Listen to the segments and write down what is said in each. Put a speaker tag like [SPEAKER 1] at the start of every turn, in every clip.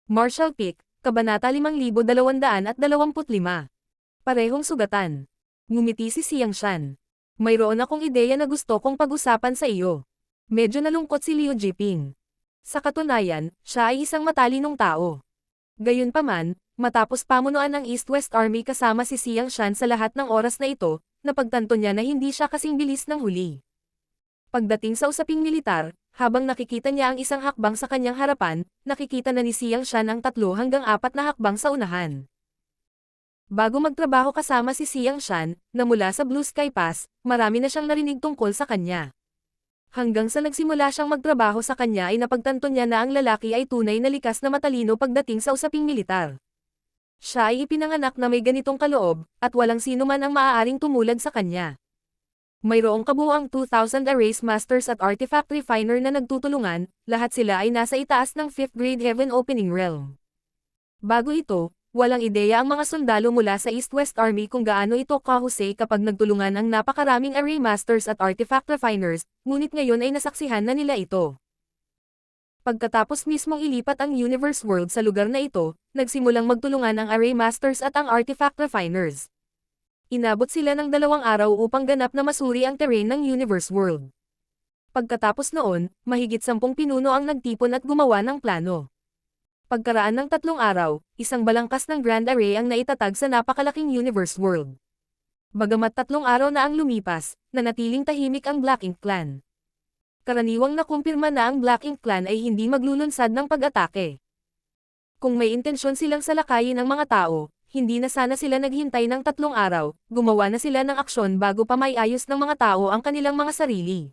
[SPEAKER 1] Marshall Peak, Kabanata 5225. Parehong sugatan. Ngumiti si Xiang Shan. Mayroon akong ideya na gusto kong pag-usapan sa iyo. Medyo nalungkot si Liu Jiping. Sa katunayan, siya ay isang matalinong tao. Gayunpaman, matapos pamunuan ng East-West Army kasama si Xiang Shan sa lahat ng oras na ito, napagtanto niya na hindi siya kasing bilis ng huli. Pagdating sa usaping militar, habang nakikita niya ang isang hakbang sa kanyang harapan, nakikita na ni Xiang Shan ang 3 hanggang 4 na hakbang sa unahan. Bago magtrabaho kasama si Xiang Shan, na mula sa Blue Sky Pass, marami na siyang narinig tungkol sa kanya. Hanggang sa nagsimula siyang magtrabaho sa kanya ay napagtanto niya na ang lalaki ay tunay na likas na matalino pagdating sa usaping militar. Siya ay ipinanganak na may ganitong kaloob, at walang sino man ang maaaring tumulad sa kanya. Mayroong kabuuang 2,000 Arrays Masters at Artifact Refiner na nagtutulungan, lahat sila ay nasa itaas ng 5th grade Heaven Opening Realm. Bago ito, walang ideya ang mga sundalo mula sa East-West Army kung gaano ito kahusay kapag nagtulungan ang napakaraming Array Masters at Artifact Refiners, ngunit ngayon ay nasaksihan na nila ito. Pagkatapos mismong ilipat ang Universe World sa lugar na ito, nagsimulang magtulungan ang Array Masters at ang Artifact Refiners. Inabot sila ng 2 araw upang ganap na masuri ang terrain ng Universe World. Pagkatapos noon, mahigit 10 pinuno ang nagtipon at gumawa ng plano. Pagkaraan ng 3 araw, isang balangkas ng Grand Array ang naitatag sa napakalaking Universe World. Bagamat 3 araw na ang lumipas, nanatiling tahimik ang Black Ink Clan. Karaniwang nakumpirma na ang Black Ink Clan ay hindi maglulunsad ng pag-atake. Kung may intensyon silang salakayin ang mga tao, hindi na sana sila naghintay ng 3 araw, gumawa na sila ng aksyon bago pa maiayos ng mga tao ang kanilang mga sarili.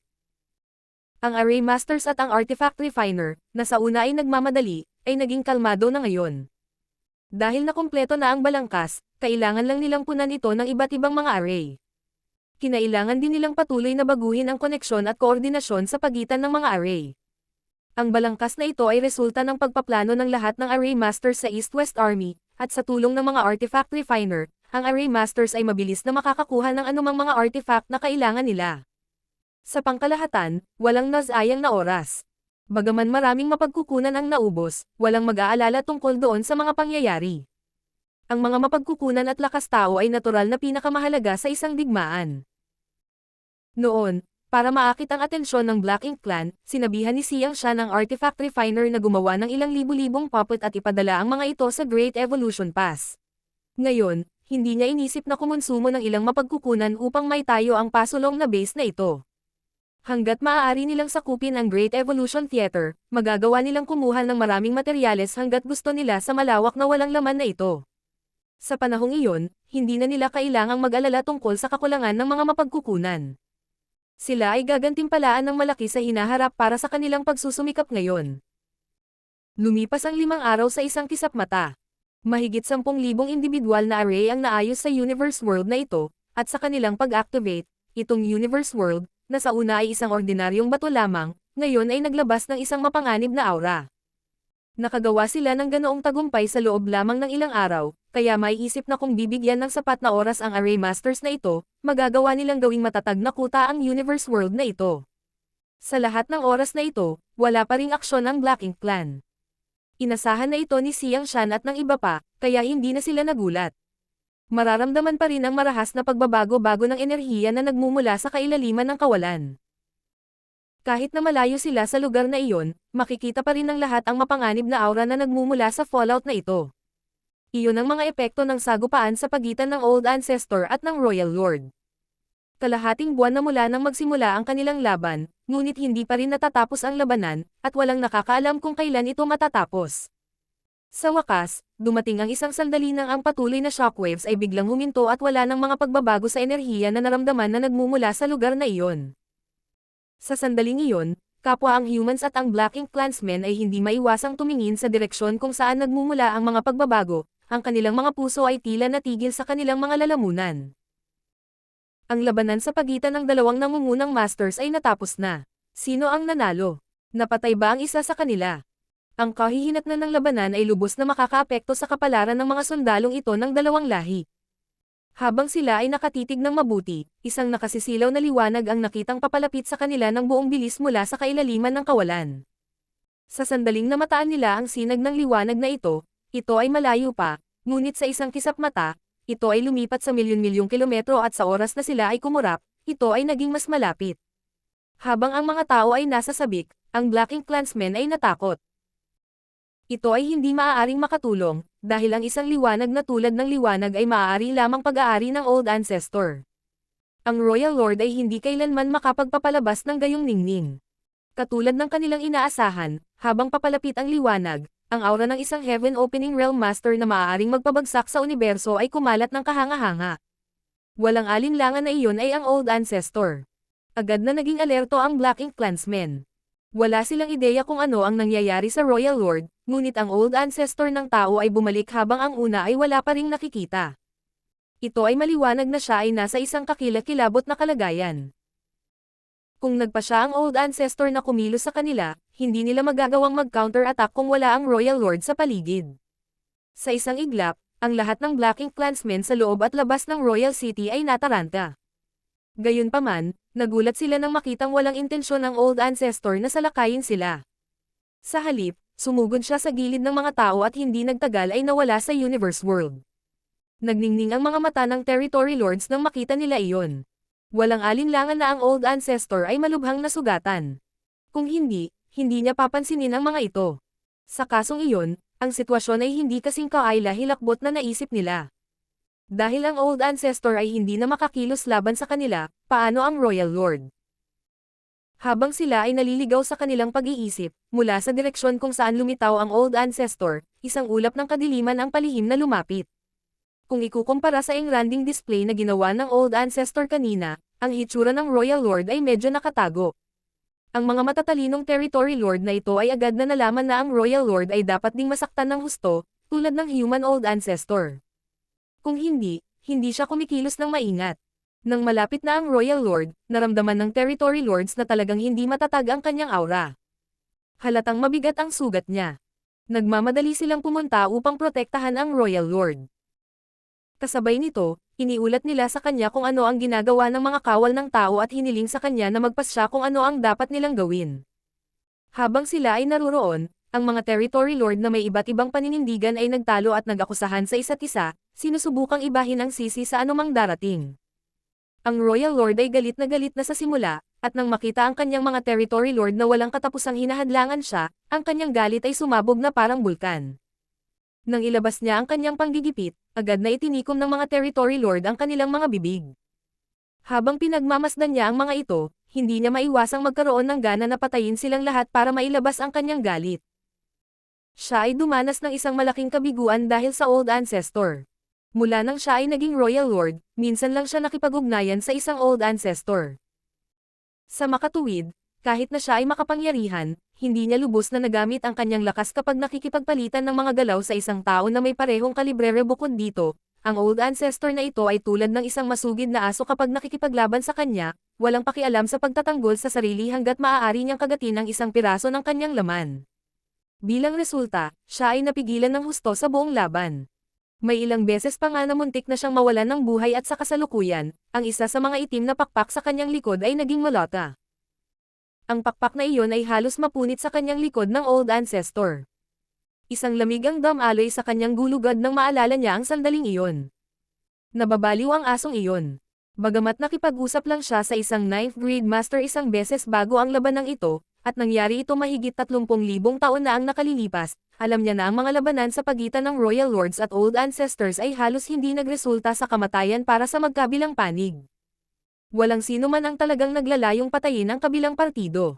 [SPEAKER 1] Ang Array Masters at ang Artifact Refiner, na sa una ay nagmamadali, ay naging kalmado na ngayon. Dahil nakumpleto na ang balangkas, kailangan lang nilang punan ito ng iba't ibang mga array. Kinailangan din nilang patuloy na baguhin ang koneksyon at koordinasyon sa pagitan ng mga array. Ang balangkas na ito ay resulta ng pagpaplano ng lahat ng Array Masters sa East-West Army, at sa tulong ng mga Artifact Refiner, ang Array Masters ay mabilis na makakakuha ng anumang mga artifact na kailangan nila. Sa pangkalahatan, walang nasayang na oras. Bagaman maraming mapagkukunan ang naubos, walang mag-aalala tungkol doon sa mga pangyayari. Ang mga mapagkukunan at lakas tao ay natural na pinakamahalaga sa isang digmaan. Noon, para maakit ang atensyon ng Black Ink Clan, sinabihan ni Xiang Shan ang Artifact Refiner na gumawa ng ilang libu-libong puppet at ipadala ang mga ito sa Great Evolution Pass. Ngayon, hindi niya inisip na kumonsumo ng ilang mapagkukunan upang maitayo ang pasulong na base na ito. Hanggat maaari nilang sakupin ang Great Evolution Theater, magagawa nilang kumuha ng maraming materyales hanggat gusto nila sa malawak na walang laman na ito. Sa panahong iyon, hindi na nila kailangang mag-alala tungkol sa kakulangan ng mga mapagkukunan. Sila ay gagantimpalaan ng malaki sa hinaharap para sa kanilang pagsusumikap ngayon. Lumipas ang 5 araw sa isang kisap mata. Mahigit 10,000 individual na array ang naayos sa Universe World na ito, at sa kanilang pag-activate, itong Universe World, na sa una ay isang ordinaryong bato lamang, ngayon ay naglabas ng isang mapanganib na aura. Nakagawa sila ng ganoong tagumpay sa loob lamang ng ilang araw, kaya maiisip na kung bibigyan ng sapat na oras ang Array Masters na ito, magagawa nilang gawing matatag na kuta ang Universe World na ito. Sa lahat ng oras na ito, wala pa ring aksyon ang Black Ink Clan. Inasahan na ito ni Xiang Shan at ng iba pa, kaya hindi na sila nagulat. Mararamdaman pa rin ang marahas na pagbabago-bago ng enerhiya na nagmumula sa kailaliman ng kawalan. Kahit na malayo sila sa lugar na iyon, makikita pa rin ng lahat ang mapanganib na aura na nagmumula sa fallout na ito. Iyon ang mga epekto ng sagupaan sa pagitan ng Old Ancestor at ng Royal Lord. Kalahating buwan na mula nang magsimula ang kanilang laban, ngunit hindi pa rin natatapos ang labanan, at walang nakakaalam kung kailan ito matatapos. Sa wakas, dumating ang isang sandali nang ang patuloy na shockwaves ay biglang huminto at wala ng mga pagbabago sa enerhiya na naramdaman na nagmumula sa lugar na iyon. Sa sandaling iyon, kapwa ang humans at ang Black Ink Clansmen ay hindi maiwasang tumingin sa direksyon kung saan nagmumula ang mga pagbabago, ang kanilang mga puso ay tila natigil sa kanilang mga lalamunan. Ang labanan sa pagitan ng dalawang nangungunang masters ay natapos na. Sino ang nanalo? Napatay ba ang isa sa kanila? Ang kahihinatnan ng labanan ay lubos na makakaapekto sa kapalaran ng mga sundalong ito ng dalawang lahi. Habang sila ay nakatitig ng mabuti, isang nakasisilaw na liwanag ang nakitang papalapit sa kanila ng buong bilis mula sa kailaliman ng kawalan. Sa sandaling namataan nila ang sinag ng liwanag na ito ay malayo pa, ngunit sa isang kisap mata, ito ay lumipat sa milyon-milyong kilometro at sa oras na sila ay kumurap, ito ay naging mas malapit. Habang ang mga tao ay nasa sabik, ang Black Ink Clansmen ay natakot. Ito ay hindi maaaring makatulong, dahil ang isang liwanag na tulad ng liwanag ay maaari lamang pag-aari ng Old Ancestor. Ang Royal Lord ay hindi kailanman makapagpapalabas ng gayong ningning. Katulad ng kanilang inaasahan, habang papalapit ang liwanag, ang aura ng isang heaven-opening realm master na maaaring magpabagsak sa universo ay kumalat ng kahanga-hanga. Walang alinlangan na iyon ay ang Old Ancestor. Agad na naging alerto ang Black Ink Clansmen. Wala silang ideya kung ano ang nangyayari sa Royal Lord, ngunit ang Old Ancestor ng tao ay bumalik habang ang una ay wala pa ring nakikita. Ito ay maliwanag na siya ay nasa isang kakilakilabot na kalagayan. Kung nagpa siya ang Old Ancestor na kumilos sa kanila, hindi nila magagawang mag-counter-attack kung wala ang Royal Lord sa paligid. Sa isang iglap, ang lahat ng Black Ink Clansmen sa loob at labas ng Royal City ay nataranta. Gayunpaman, nagulat sila nang makitang walang intensyon ng Old Ancestor na salakayin sila. Sa halip, sumugod siya sa gilid ng mga tao at hindi nagtagal ay nawala sa Universe World. Nagningning ang mga mata ng Territory Lords nang makita nila iyon. Walang alinlangan na ang Old Ancestor ay malubhang nasugatan. Kung hindi niya papansinin ang mga ito. Sa kasong iyon, ang sitwasyon ay hindi kasing kaila-hilakbot na naisip nila. Dahil ang Old Ancestor ay hindi na makakilos laban sa kanila, paano ang Royal Lord? Habang sila ay naliligaw sa kanilang pag-iisip, mula sa direksyon kung saan lumitaw ang Old Ancestor, isang ulap ng kadiliman ang palihim na lumapit. Kung ikukumpara sa engranding display na ginawa ng Old Ancestor kanina, ang hitsura ng Royal Lord ay medyo nakatago. Ang mga matatalinong Territory Lord na ito ay agad na nalaman na ang Royal Lord ay dapat ding masaktan ng husto, tulad ng human Old Ancestor. Kung hindi siya kumikilos ng maingat. Nang malapit na ang Royal Lord, naramdaman ng Territory Lords na talagang hindi matatag ang kanyang aura. Halatang mabigat ang sugat niya. Nagmamadali silang pumunta upang protektahan ang Royal Lord. Kasabay nito, iniulat nila sa kanya kung ano ang ginagawa ng mga kawal ng tao at hiniling sa kanya na magpasya kung ano ang dapat nilang gawin. Habang sila ay naruroon, ang mga Territory Lord na may iba't ibang paninindigan ay nagtalo at nag-akusahan sa isa't isa, sinusubukang ibahin ang sisi sa anumang darating. Ang Royal Lord ay galit na sa simula, at nang makita ang kanyang mga Territory Lord na walang katapusang hinahadlangan siya, ang kanyang galit ay sumabog na parang bulkan. Nang ilabas niya ang kanyang panggigipit, agad na itinikom ng mga Territory Lord ang kanilang mga bibig. Habang pinagmamasdan niya ang mga ito, hindi niya maiwasang magkaroon ng gana na patayin silang lahat para mailabas ang kanyang galit. Siya ay dumanas ng isang malaking kabiguan dahil sa Old Ancestor. Mula nang siya ay naging Royal Lord, minsan lang siya nakipag-ugnayan sa isang Old Ancestor. Sa makatuwid, kahit na siya ay makapangyarihan, hindi niya lubos na nagamit ang kanyang lakas kapag nakikipagpalitan ng mga galaw sa isang tao na may parehong kalibre. Bukod dito, ang Old Ancestor na ito ay tulad ng isang masugid na aso kapag nakikipaglaban sa kanya, walang pakialam sa pagtatanggol sa sarili hanggat maaari niyang kagatin ang isang piraso ng kanyang laman. Bilang resulta, siya ay napigilan ng husto sa buong laban. May ilang beses pa nga na muntik na siyang mawalan ng buhay at sa kasalukuyan, ang isa sa mga itim na pakpak sa kanyang likod ay naging malota. Ang pakpak na iyon ay halos mapunit sa kanyang likod ng Old Ancestor. Isang lamig ang damaloy sa kanyang gulugad nang maalala niya ang sandaling iyon. Nababaliw ang asong iyon. Bagamat nakipag-usap lang siya sa isang 9th grade master isang beses bago ang labanang ito, at nangyari ito mahigit 30,000 taon na ang nakalilipas, alam niya na ang mga labanan sa pagitan ng Royal Lords at Old Ancestors ay halos hindi nagresulta sa kamatayan para sa magkabilang panig. Walang sino man ang talagang naglalayong patayin ang kabilang partido.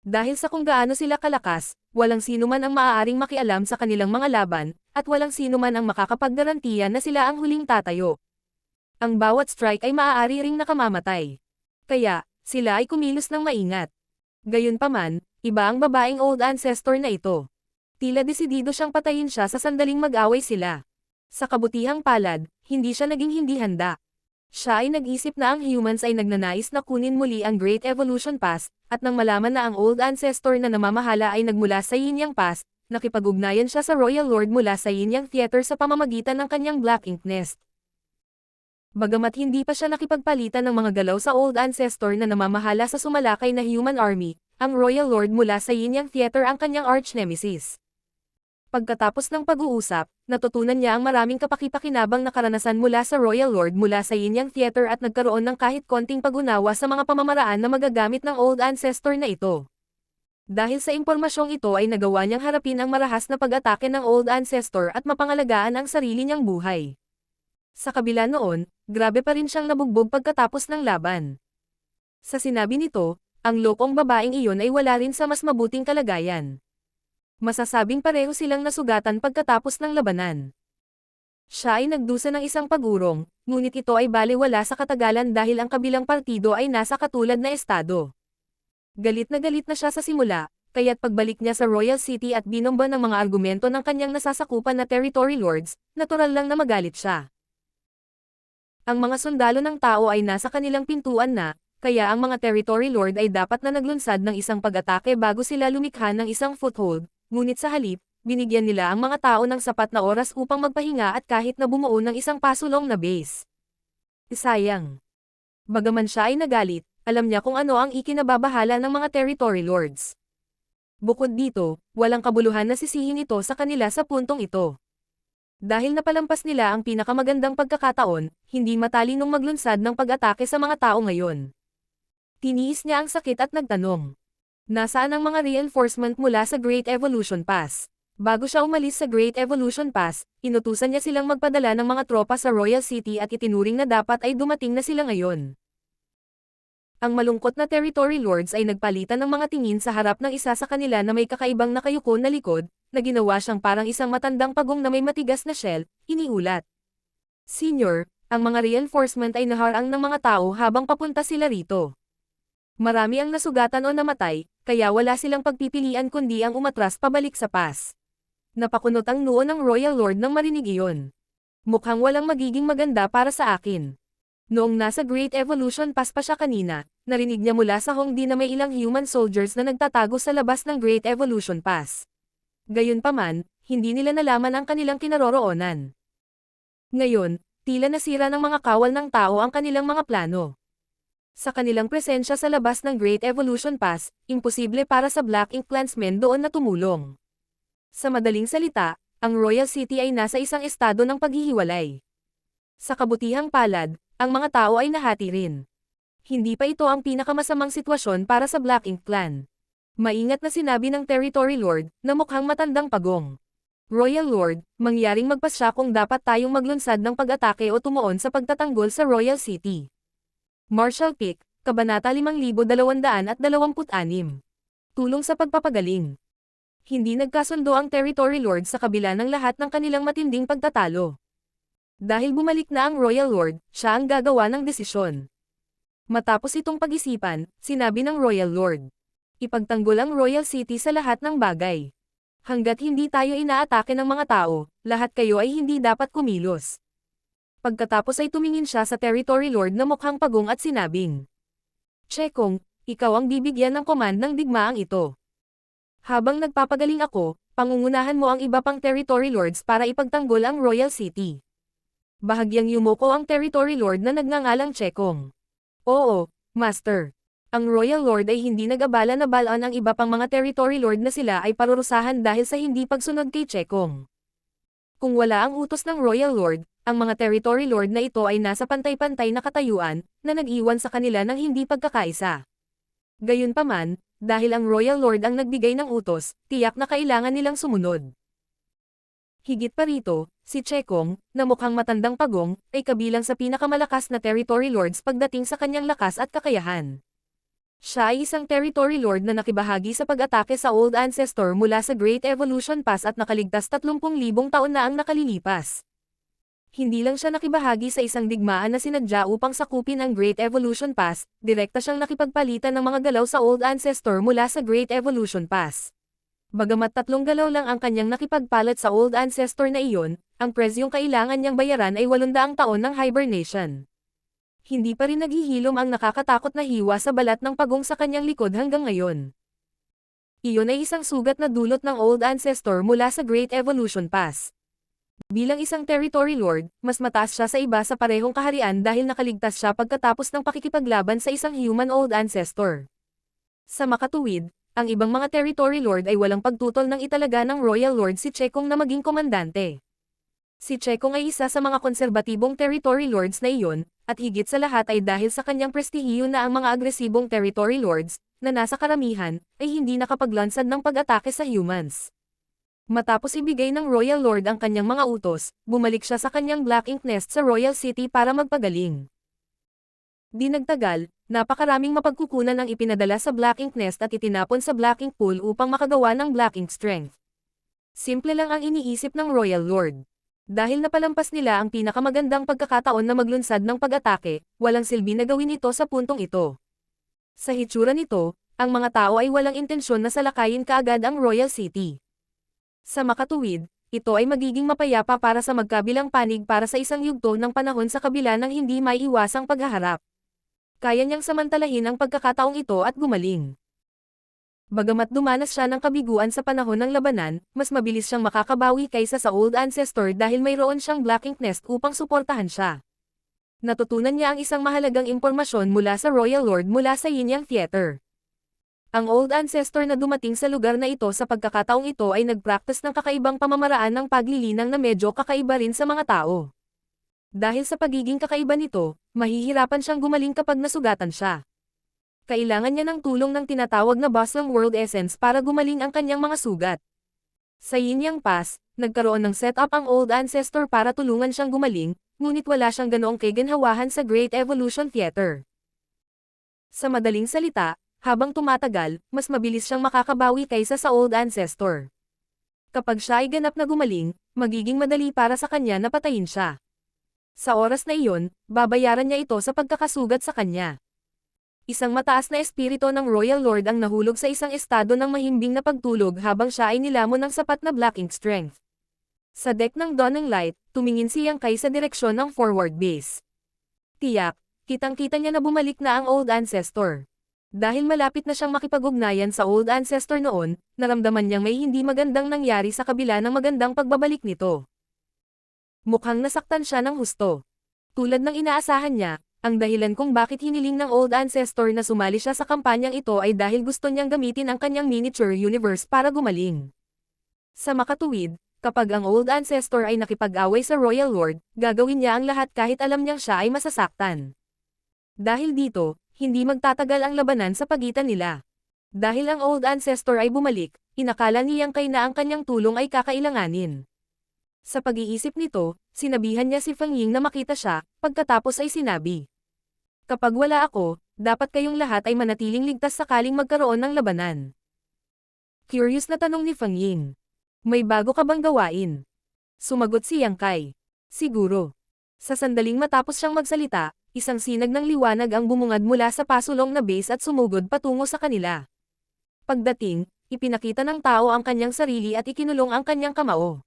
[SPEAKER 1] Dahil sa kung gaano sila kalakas, walang sino man ang maaaring makialam sa kanilang mga laban, at walang sino man ang makakapaggarantiya na sila ang huling tatayo. Ang bawat strike ay maaari ring nakamamatay. Kaya, sila ay kumilos ng maingat. Gayunpaman, iba ang babaeng Old Ancestor na ito. Tila desidido siyang patayin siya sa sandaling mag-away sila. Sa kabutihang palad, hindi siya naging hindi handa. Siya ay nag-isip na ang humans ay nagnanais na kunin muli ang Great Evolution Pass, at nang malaman na ang Old Ancestor na namamahala ay nagmula sa Yin Yang Pass, nakipag-ugnayan siya sa Royal Lord mula sa Yin Yang Theater sa pamamagitan ng kanyang Black Ink Nest. Bagamat hindi pa siya nakipagpalitan ng mga galaw sa Old Ancestor na namamahala sa sumalakay na human army, ang Royal Lord mula sa Yin Yang Theater ang kanyang arch-nemesis. Pagkatapos ng pag-uusap, natutunan niya ang maraming kapaki-pakinabang na karanasan mula sa Royal Lord mula sa Yin Yang Theater at nagkaroon ng kahit konting pag-unawa sa mga pamamaraan na magagamit ng Old Ancestor na ito. Dahil sa impormasyong ito ay nagawa niyang harapin ang marahas na pag-atake ng Old Ancestor at mapangalagaan ang sarili niyang buhay. Sa kabila noon, grabe pa rin siyang nabugbog pagkatapos ng laban. Sa sinabi nito, ang lokong babaeng iyon ay wala rin sa mas mabuting kalagayan. Masasabing pareho silang nasugatan pagkatapos ng labanan. Siya ay nagdusa ng isang pag-urong, ngunit ito ay balewala sa katagalan dahil ang kabilang partido ay nasa katulad na estado. Galit na siya sa simula, kaya't pagbalik niya sa Royal City at binomba ng mga argumento ng kanyang nasasakupan na territory lords, natural lang na magalit siya. Ang mga sundalo ng tao ay nasa kanilang pintuan na, kaya ang mga territory lord ay dapat na naglunsad ng isang pag-atake bago sila lumikha ng isang foothold, ngunit sa halip, binigyan nila ang mga tao ng sapat na oras upang magpahinga at kahit na bumuo ng isang pasulong na base. Sayang. Bagaman siya ay nagalit, alam niya kung ano ang ikinababahala ng mga territory lords. Bukod dito, walang kabuluhan na sisihin ito sa kanila sa puntong ito. Dahil napalampas nila ang pinakamagandang pagkakataon, hindi matalinong maglunsad ng pag-atake sa mga tao ngayon. Tiniis niya ang sakit at nagtanong. Nasaan ang mga reinforcement mula sa Great Evolution Pass? Bago siya umalis sa Great Evolution Pass, inutusan niya silang magpadala ng mga tropa sa Royal City at itinuring na dapat ay dumating na sila ngayon. Ang malungkot na territory lords ay nagpalitan ng mga tingin sa harap ng isa sa kanila na may kakaibang nakayuko na likod, na ginawa siyang parang isang matandang pagong na may matigas na shell, iniulat. Senior, ang mga reinforcement ay naharang ng mga tao habang papunta sila rito. Marami ang nasugatan o namatay, kaya wala silang pagpipilian kundi ang umatras pabalik sa pass. Napakunot ang noo ng Royal Lord nang marinig iyon. Mukhang walang magiging maganda para sa akin. Noong nasa Great Evolution Pass pa siya kanina, narinig niya mula sa Hongdi na may ilang human soldiers na nagtatago sa labas ng Great Evolution Pass. Gayunpaman, hindi nila nalaman ang kanilang kinaroroonan. Ngayon, tila nasira ng mga kawal ng tao ang kanilang mga plano. Sa kanilang presensya sa labas ng Great Evolution Pass, imposible para sa Black Ink Clansmen doon na tumulong. Sa madaling salita, ang Royal City ay nasa isang estado ng paghihiwalay. Sa kabutihang palad, ang mga tao ay nahati rin. Hindi pa ito ang pinakamasamang sitwasyon para sa Black Ink Clan. Maingat na sinabi ng Territory Lord, na mukhang matandang pagong. Royal Lord, mangyaring magpasya kung dapat tayong maglunsad ng pag-atake o tumuon sa pagtatanggol sa Royal City. Marshall Pick, Kabanata 5226. Tulong sa pagpapagaling. Hindi nagkasundo ang Territory Lord sa kabila ng lahat ng kanilang matinding pagtatalo. Dahil bumalik na ang Royal Lord, siya ang gagawa ng desisyon. Matapos itong pag-isipan, sinabi ng Royal Lord. Ipagtanggol ang Royal City sa lahat ng bagay. Hanggat hindi tayo inaatake ng mga tao, lahat kayo ay hindi dapat kumilos. Pagkatapos ay tumingin siya sa Territory Lord na mukhang pagong at sinabing, Chekong, ikaw ang bibigyan ng command ng digmaang ito. Habang nagpapagaling ako, pangungunahan mo ang iba pang Territory Lords para ipagtanggol ang Royal City. Bahagyang yumuko ang Territory Lord na nagngangalang Chekong. Oo, Master. Ang Royal Lord ay hindi nag-abala na balon ang iba pang mga Territory Lord na sila ay parurusahan dahil sa hindi pagsunod kay Chekong. Kung wala ang utos ng Royal Lord, ang mga Territory Lord na ito ay nasa pantay-pantay na katayuan, na nag-iwan sa kanila ng hindi pagkakaisa. Gayunpaman, dahil ang Royal Lord ang nagbigay ng utos, tiyak na kailangan nilang sumunod. Higit pa rito, si Chekong, na mukhang matandang pagong, ay kabilang sa pinakamalakas na Territory Lords pagdating sa kanyang lakas at kakayahan. Siya ay isang Territory Lord na nakibahagi sa pag-atake sa Old Ancestor mula sa Great Evolution Pass at nakaligtas 30,000 taon na ang nakalilipas. Hindi lang siya nakibahagi sa isang digmaan na sinadya upang sakupin ang Great Evolution Pass, direkta siyang nakipagpalitan ng mga galaw sa Old Ancestor mula sa Great Evolution Pass. Bagamat 3 galaw lang ang kanyang nakipagpalat sa Old Ancestor na iyon, ang presyong kailangan niyang bayaran ay 800 taon ng hibernation. Hindi pa rin naghihilom ang nakakatakot na hiwa sa balat ng pagong sa kanyang likod hanggang ngayon. Iyon ay isang sugat na dulot ng Old Ancestor mula sa Great Evolution Pass. Bilang isang Territory Lord, mas mataas siya sa iba sa parehong kaharian dahil nakaligtas siya pagkatapos ng pakikipaglaban sa isang human Old Ancestor. Sa makatuwid, ang ibang mga territory lord ay walang pagtutol ng italaga ng Royal Lord si Chekong na maging komandante. Si Chekong ay isa sa mga konserbatibong territory lords na iyon, at higit sa lahat ay dahil sa kanyang prestihiyo na ang mga agresibong territory lords, na nasa karamihan, ay hindi nakapaglansad ng pag-atake sa humans. Matapos ibigay ng Royal Lord ang kanyang mga utos, bumalik siya sa kanyang Black Ink Nest sa Royal City para magpagaling. Di nagtagal, napakaraming mapagkukunan ang ipinadala sa Black Ink Nest at itinapon sa Black Ink Pool upang makagawa ng Black Ink Strength. Simple lang ang iniisip ng Royal Lord. Dahil napalampas nila ang pinakamagandang pagkakataon na maglunsad ng pag-atake, walang silbi na gawin ito sa puntong ito. Sa hitsura nito, ang mga tao ay walang intensyon na salakayin kaagad ang Royal City. Sa makatuwid, ito ay magiging mapayapa para sa magkabilang panig para sa isang yugto ng panahon sa kabila ng hindi maiiwasang paghaharap. Kaya niyang samantalahin ang pagkakataong ito at gumaling. Bagamat dumanas siya ng kabiguan sa panahon ng labanan, mas mabilis siyang makakabawi kaysa sa Old Ancestor dahil mayroon siyang Black Ink Nest upang suportahan siya. Natutunan niya ang isang mahalagang impormasyon mula sa Royal Lord mula sa Yin Yang Theater. Ang Old Ancestor na dumating sa lugar na ito sa pagkakataong ito ay nag-practice ng kakaibang pamamaraan ng paglilinang na medyo kakaiba rin sa mga tao. Dahil sa pagiging kakaiba nito, mahihirapan siyang gumaling kapag nasugatan siya. Kailangan niya ng tulong ng tinatawag na Boslam World Essence para gumaling ang kanyang mga sugat. Sa Yin Yang Pass, nagkaroon ng setup ang Old Ancestor para tulungan siyang gumaling, ngunit wala siyang ganoong kaginhawahan sa Great Evolution Theater. Sa madaling salita, habang tumatagal, mas mabilis siyang makakabawi kaysa sa Old Ancestor. Kapag siya ay ganap na gumaling, magiging madali para sa kanya na patayin siya. Sa oras na iyon, babayaran niya ito sa pagkakasugat sa kanya. Isang mataas na espiritu ng Royal Lord ang nahulog sa isang estado ng mahimbing na pagtulog habang siya ay nilamon ng sapat na Black Ink Strength. Sa deck ng Dawning Light, tumingin si Yang Kai sa direksyon ng forward base. Tiyak, kitang-kita niya na bumalik na ang Old Ancestor. Dahil malapit na siyang makipag-ugnayan sa Old Ancestor noon, naramdaman niyang may hindi magandang nangyari sa kabila ng magandang pagbabalik nito. Mukhang nasaktan siya ng husto. Tulad ng inaasahan niya, ang dahilan kung bakit hiniling ng Old Ancestor na sumali siya sa kampanyang ito ay dahil gusto niyang gamitin ang kanyang miniature universe para gumaling. Sa makatuwid, kapag ang Old Ancestor ay nakipag-away sa Royal Lord, gagawin niya ang lahat kahit alam niyang siya ay masasaktan. Dahil dito, hindi magtatagal ang labanan sa pagitan nila. Dahil ang Old Ancestor ay bumalik, inakala ni Yang Kai na ang kanyang tulong ay kakailanganin. Sa pag-iisip nito, sinabihan niya si Feng Ying na makita siya, pagkatapos ay sinabi. Kapag wala ako, dapat kayong lahat ay manatiling ligtas sakaling magkaroon ng labanan. Curious na tanong ni Feng Ying. May bago ka bang gawain? Sumagot si Yang Kai. Siguro. Sa sandaling matapos siyang magsalita, isang sinag ng liwanag ang bumungad mula sa pasulong na base at sumugod patungo sa kanila. Pagdating, ipinakita ng tao ang kanyang sarili at ikinulong ang kanyang kamao.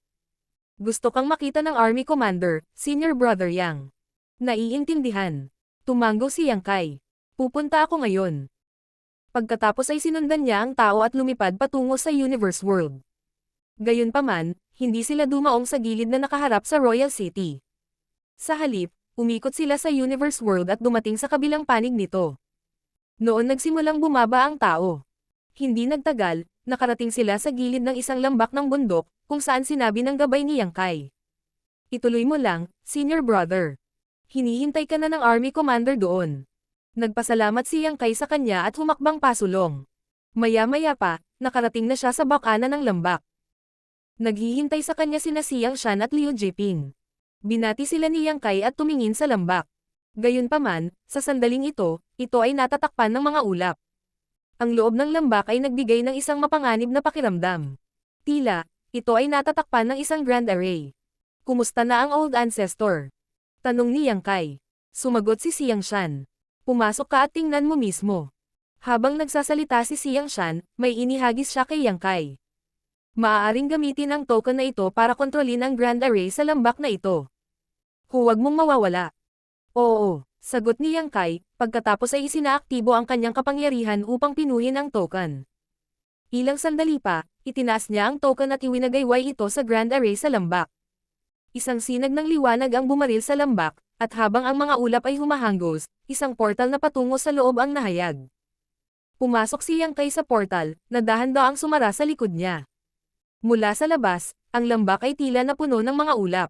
[SPEAKER 1] Gusto kang makita ng Army Commander, Senior Brother Yang. Naiintindihan. Tumango si Yang Kai. Pupunta ako ngayon. Pagkatapos ay sinundan niya ang tao at lumipad patungo sa Universe World. Gayunpaman, hindi sila dumaong sa gilid na nakaharap sa Royal City. Sa halip, umikot sila sa Universe World at dumating sa kabilang panig nito. Noon nagsimulang bumaba ang tao. Hindi nagtagal, nakarating sila sa gilid ng isang lambak ng bundok, kung saan sinabi ng gabay ni Yang Kai. Ituloy mo lang, Senior Brother. Hinihintay ka na ng Army Commander doon. Nagpasalamat si Yang Kai sa kanya at humakbang pasulong. Maya-maya pa, nakarating na siya sa bakana ng lambak. Naghihintay sa kanya sina Xiang Shan at Liu Jiping. Binati sila ni Yang Kai at tumingin sa lambak. Gayunpaman, sa sandaling ito ay natatakpan ng mga ulap. Ang loob ng lambak ay nagbigay ng isang mapanganib na pakiramdam. Tila, ito ay natatakpan ng isang grand array. Kumusta na ang Old Ancestor? Tanong ni Yang Kai. Sumagot si Xiang Shan. Pumasok ka at tingnan mo mismo. Habang nagsasalita si Xiang Shan, may inihagis siya kay Yang Kai. Maaaring gamitin ang token na ito para kontrolin ang grand array sa lambak na ito. Huwag mong mawawala. Oo, sagot ni Yang Kai, pagkatapos ay isinaaktibo ang kanyang kapangyarihan upang pinuhin ang token. Ilang sandali pa, itinaas niya ang token at iwinagayway ito sa grand array sa lambak. Isang sinag ng liwanag ang bumaril sa lambak, at habang ang mga ulap ay humahanggos, isang portal na patungo sa loob ang nahayag. Pumasok si Yang Kai sa portal, na dahan-daang sumara sa likod niya. Mula sa labas, ang lambak ay tila na puno ng mga ulap.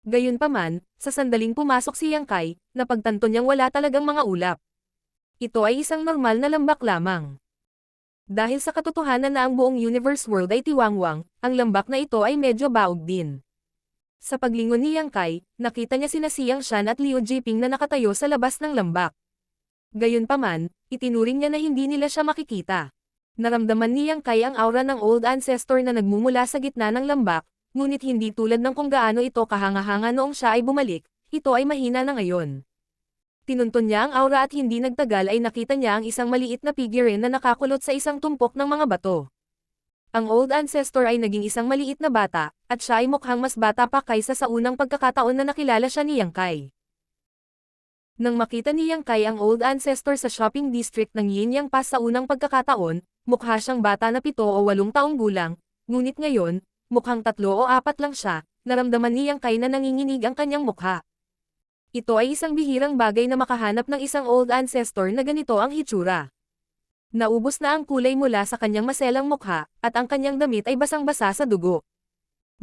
[SPEAKER 1] Gayunpaman, sa sandaling pumasok si Yang Kai, napagtanto niyang wala talagang mga ulap. Ito ay isang normal na lambak lamang. Dahil sa katotohanan na ang buong universe world ay tiwangwang, ang lambak na ito ay medyo baog din. Sa paglingon ni Yang Kai, nakita niya sina Xiang Shan at Liu Jiping na nakatayo sa labas ng lambak. Gayunpaman, itinuring niya na hindi nila siya makikita. Naramdaman ni Yang Kai ang aura ng Old Ancestor na nagmumula sa gitna ng lambak, ngunit hindi tulad ng kung gaano ito kahanga-hanga noong siya ay bumalik, ito ay mahina na ngayon. Tinunton niya ang aura at hindi nagtagal ay nakita niya ang isang maliit na figurine na nakakulot sa isang tumpok ng mga bato. Ang Old Ancestor ay naging isang maliit na bata, at siya ay mukhang mas bata pa kaysa sa unang pagkakataon na nakilala siya ni Yang Kai. Nang makita ni Yang Kai ang Old Ancestor sa shopping district ng Yin Yang Pass sa unang pagkakataon, mukha siyang bata na 7 o 8 taong gulang, ngunit ngayon, mukhang 3 o 4 lang siya, naramdaman ni Yang Kai na nanginginig ang kanyang mukha. Ito ay isang bihirang bagay na makahanap ng isang Old Ancestor na ganito ang hitsura. Naubos na ang kulay mula sa kanyang maselang mukha, at ang kanyang damit ay basang-basa sa dugo.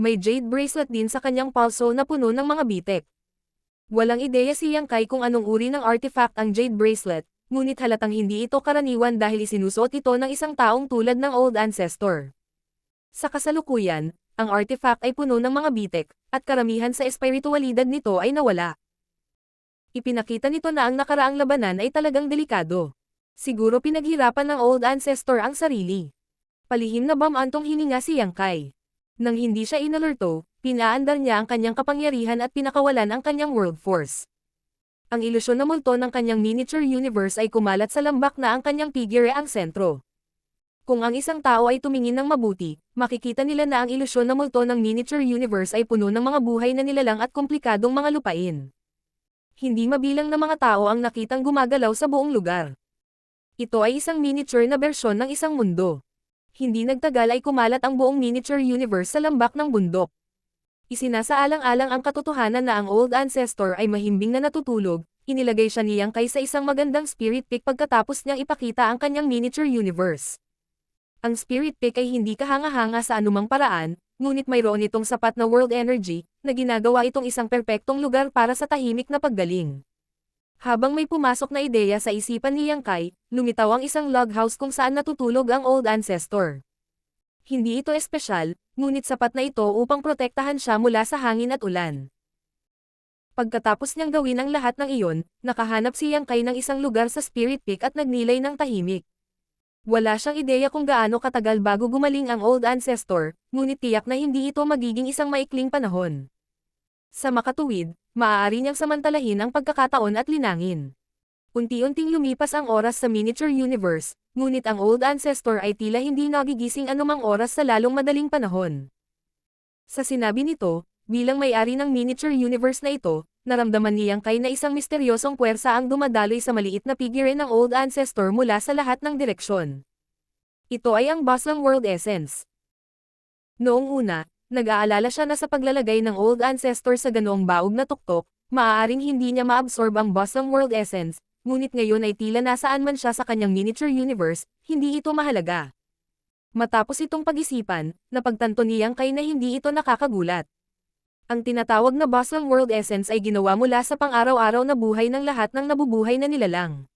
[SPEAKER 1] May jade bracelet din sa kanyang palso na puno ng mga bitek. Walang ideya si Yang Kai kung anong uri ng artifact ang jade bracelet, ngunit halatang hindi ito karaniwan dahil isinusuot ito ng isang taong tulad ng Old Ancestor. Sa kasalukuyan, ang artifact ay puno ng mga bitek, at karamihan sa espiritualidad nito ay nawala. Ipinakita nito na ang nakaraang labanan ay talagang delikado. Siguro pinaghirapan ng Old Ancestor ang sarili. Palihim na bamantong hininga si Yang Kai. Nang hindi siya inalerto, pinaandar niya ang kanyang kapangyarihan at pinakawalan ang kanyang world force. Ang ilusyon na multo ng kanyang miniature universe ay kumalat sa lambak na ang kanyang figure ang sentro. Kung ang isang tao ay tumingin ng mabuti, makikita nila na ang ilusyon na multo ng miniature universe ay puno ng mga buhay na nilalang at komplikadong mga lupain. Hindi mabilang na mga tao ang nakitang gumagalaw sa buong lugar. Ito ay isang miniature na bersyon ng isang mundo. Hindi nagtagal ay kumalat ang buong miniature universe sa lambak ng bundok. Isinasaalang-alang ang katotohanan na ang Old Ancestor ay mahimbing na natutulog, inilagay siya ni Yang Kai sa isang magandang spirit peak pagkatapos niyang ipakita ang kanyang miniature universe. Ang spirit peak ay hindi kahanga-hanga sa anumang paraan, ngunit mayroon itong sapat na world energy, na ginagawa itong isang perpektong lugar para sa tahimik na paggaling. Habang may pumasok na ideya sa isipan ni Yang Kai, lumitaw ang isang log house kung saan natutulog ang Old Ancestor. Hindi ito espesyal, ngunit sapat na ito upang protektahan siya mula sa hangin at ulan. Pagkatapos niyang gawin ang lahat ng iyon, nakahanap si Yang Kai ng isang lugar sa Spirit Peak at nagnilay ng tahimik. Wala siyang ideya kung gaano katagal bago gumaling ang Old Ancestor, ngunit tiyak na hindi ito magiging isang maikling panahon. Sa makatuwid, maaari niyang samantalahin ang pagkakataon at linangin. Unti-unting lumipas ang oras sa miniature universe, ngunit ang Old Ancestor ay tila hindi nagigising anumang oras sa lalong madaling panahon. Sa sinabi nito, bilang may-ari ng miniature universe na ito, naramdaman ni Yang Kai na isang misteryosong puwersa ang dumadaloy sa maliit na figure ng Old Ancestor mula sa lahat ng direksyon. Ito ay ang Boslang World Essence. Noong una, nag-aalala siya na sa paglalagay ng Old Ancestor sa ganoong baog na tuktok, maaaring hindi niya maabsorb ang Boslang World Essence, ngunit ngayon ay tila nasaan man siya sa kanyang miniature universe, hindi ito mahalaga. Matapos itong pag-isipan, napagtanto ni Yang Kai na hindi ito nakakagulat. Ang tinatawag na Boslang World Essence ay ginawa mula sa pang-araw-araw na buhay ng lahat ng nabubuhay na nilalang.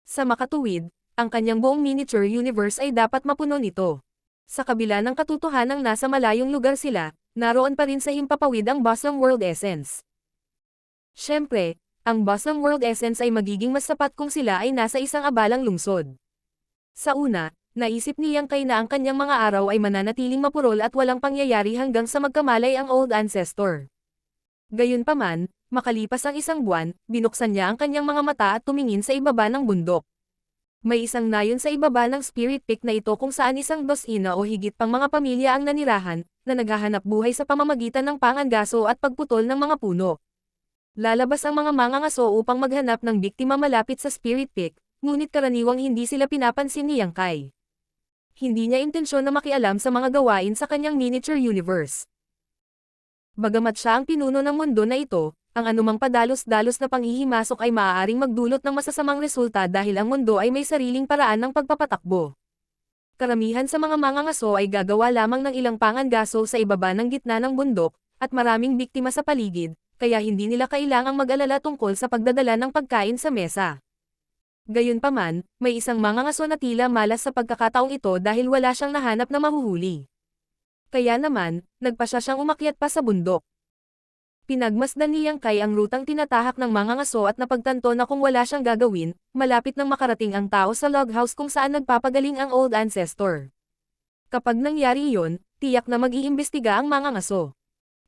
[SPEAKER 1] Sa makatuwid, ang kanyang buong miniature universe ay dapat mapuno nito. Sa kabila ng katotohanang nasa malayong lugar sila, naroon pa rin sa himpapawid ang Boslang World Essence. Siyempre, ang Boslang World Essence ay magiging mas sapat kung sila ay nasa isang abalang lungsod. Sa una, naisip ni Yang Kai na ang kanyang mga araw ay mananatiling mapurol at walang pangyayari hanggang sa magkamalay ang Old Ancestor. Gayunpaman, makalipas ang isang buwan, binuksan niya ang kanyang mga mata at tumingin sa ibaba ng bundok. May isang nayon sa ibaba ng Spirit Peak na ito kung saan isang dosina o higit pang mga pamilya ang nanirahan, na naghahanap buhay sa pamamagitan ng pangangaso at pagputol ng mga puno. Lalabas ang mga mangangaso upang maghanap ng biktima malapit sa Spirit Peak, ngunit karaniwang hindi sila pinapansin ni Yang Kai. Hindi niya intensyon na makialam sa mga gawain sa kanyang miniature universe. Bagamat siya ang pinuno ng mundo na ito, ang anumang padalos-dalos na panghihimasok ay maaaring magdulot ng masasamang resulta dahil ang mundo ay may sariling paraan ng pagpapatakbo. Karamihan sa mga mangangaso ay gagawa lamang ng ilang pangangaso sa ibaba ng gitna ng bundok, at maraming biktima sa paligid, kaya hindi nila kailangang mag-alala tungkol sa pagdadala ng pagkain sa mesa. Gayunpaman, may isang mangangaso na tila malas sa pagkakataong ito dahil wala siyang nahanap na mahuhuli. Kaya naman, nagpasya siyang umakyat pa sa bundok. Pinagmasdan ni Yang Kai ang rutang tinatahak ng mangangaso at napagtanto na kung wala siyang gagawin, malapit nang makarating ang tao sa log house kung saan nagpapagaling ang old ancestor. Kapag nangyari iyon, tiyak na mag-iimbestiga ang mangangaso.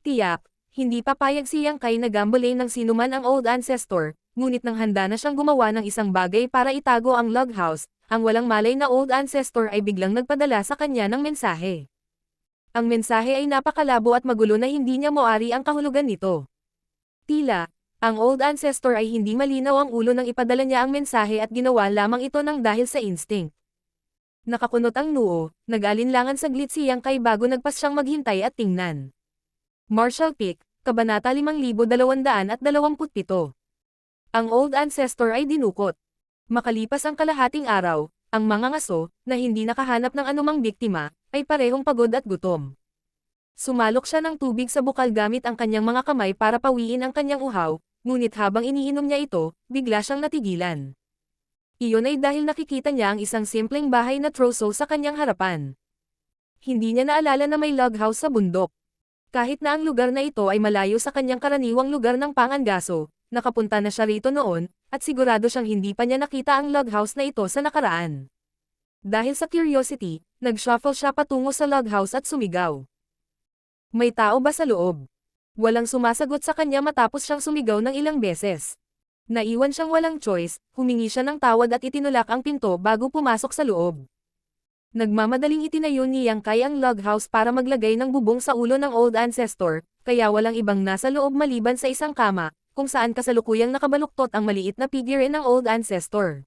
[SPEAKER 1] Tiyak, hindi papayag si Yang Kai na gambulin ng sinuman ang old ancestor, ngunit nang handa na siyang gumawa ng isang bagay para itago ang log house, ang walang malay na old ancestor ay biglang nagpadala sa kanya ng mensahe. Ang mensahe ay napakalabo at magulo na hindi niya maari ang kahulugan nito. Tila, ang old ancestor ay hindi malinaw ang ulo nang ipadala niya ang mensahe at ginawa lamang ito ng dahil sa instinct. Nakakunot ang noo, nag-alinlangan saglit si Yang Kai bago nagpas siyang maghintay at tingnan. Marshall Peak, Kabanata 5227. Ang old ancestor ay dinukot. Makalipas ang kalahating araw, ang mangangaso, na hindi nakahanap ng anumang biktima, ay parehong pagod at gutom. Sumalok siya ng tubig sa bukal gamit ang kanyang mga kamay para pawiin ang kanyang uhaw, ngunit habang iniinom niya ito, bigla siyang natigilan. Iyon ay dahil nakikita niya ang isang simpleng bahay na troso sa kanyang harapan. Hindi niya naalala na may log house sa bundok. Kahit na ang lugar na ito ay malayo sa kanyang karaniwang lugar ng pangangaso, nakapunta na siya rito noon, at sigurado siyang hindi pa niya nakita ang log house na ito sa nakaraan. Dahil sa curiosity, nag-shuffle siya patungo sa log house at sumigaw. May tao ba sa loob? Walang sumasagot sa kanya matapos siyang sumigaw ng ilang beses. Naiwan siyang walang choice, humingi siya ng tawad at itinulak ang pinto bago pumasok sa loob. Nagmamadaling itinayo ni Yang Kai ang log house para maglagay ng bubong sa ulo ng old ancestor, kaya walang ibang nasa loob maliban sa isang kama, kung saan kasalukuyang nakabaluktot ang maliit na figurine ng old ancestor.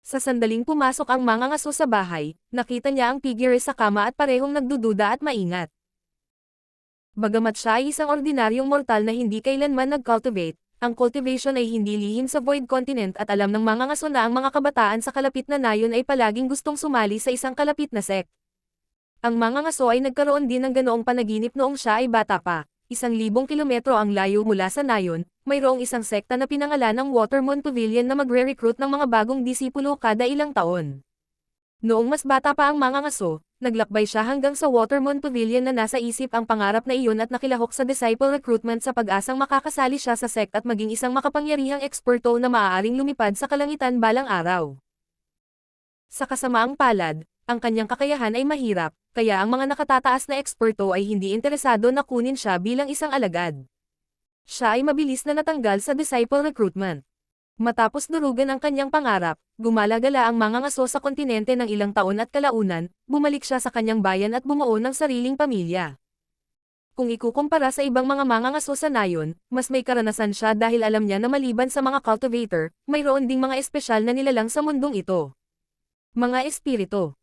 [SPEAKER 1] Sa sandaling pumasok ang mangangaso sa bahay, nakita niya ang figure sa kama at parehong nagdududa at maingat. Bagamat siya ay isang ordinaryong mortal na hindi kailanman nag-cultivate, ang cultivation ay hindi lihim sa Void Continent at alam ng mangangaso na ang mga kabataan sa kalapit na nayon ay palaging gustong sumali sa isang kalapit na sect. Ang mangangaso ay nagkaroon din ng ganoong panaginip noong siya ay bata pa. 1,000 kilometro ang layo mula sa nayon, mayroong isang sekta na pinangalan ng Watermoon Pavilion na magre-recruit ng mga bagong disipulo kada ilang taon. Noong mas bata pa ang mangangaso, naglakbay siya hanggang sa Watermoon Pavilion na nasa isip ang pangarap na iyon at nakilahok sa disciple recruitment sa pag-asang makakasali siya sa sect at maging isang makapangyarihang eksperto na maaaring lumipad sa kalangitan balang araw. Sa kasamaang palad, ang kanyang kakayahan ay mahirap, kaya ang mga nakatataas na eksperto ay hindi interesado na kunin siya bilang isang alagad. Siya ay mabilis na natanggal sa disciple recruitment. Matapos durugan ang kanyang pangarap, gumalagala ang mangangaso sa kontinente ng ilang taon at kalaunan, bumalik siya sa kanyang bayan at bumuo ng sariling pamilya. Kung ikukumpara sa ibang mga mangangaso sa nayon, mas may karanasan siya dahil alam niya na maliban sa mga cultivator, mayroon ding mga espesyal na nilalang sa mundong ito. Mga espiritu.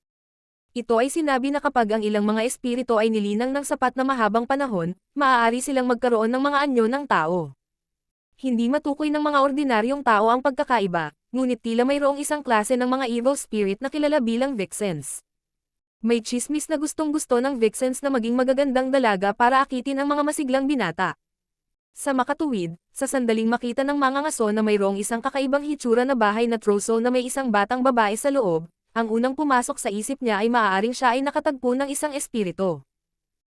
[SPEAKER 1] Ito ay sinabi na kapag ang ilang mga espiritu ay nilinang ng sapat na mahabang panahon, maaari silang magkaroon ng mga anyo ng tao. Hindi matukoy ng mga ordinaryong tao ang pagkakaiba, ngunit tila mayroong isang klase ng mga evil spirit na kilala bilang vixens. May chismis na gustong-gusto ng vixens na maging magagandang dalaga para akitin ang mga masiglang binata. Sa makatuwid, sa sandaling makita ng mangangaso na mayroong isang kakaibang hitsura na bahay na troso na may isang batang babae sa loob, ang unang pumasok sa isip niya ay maaaring siya ay nakatagpo ng isang espiritu.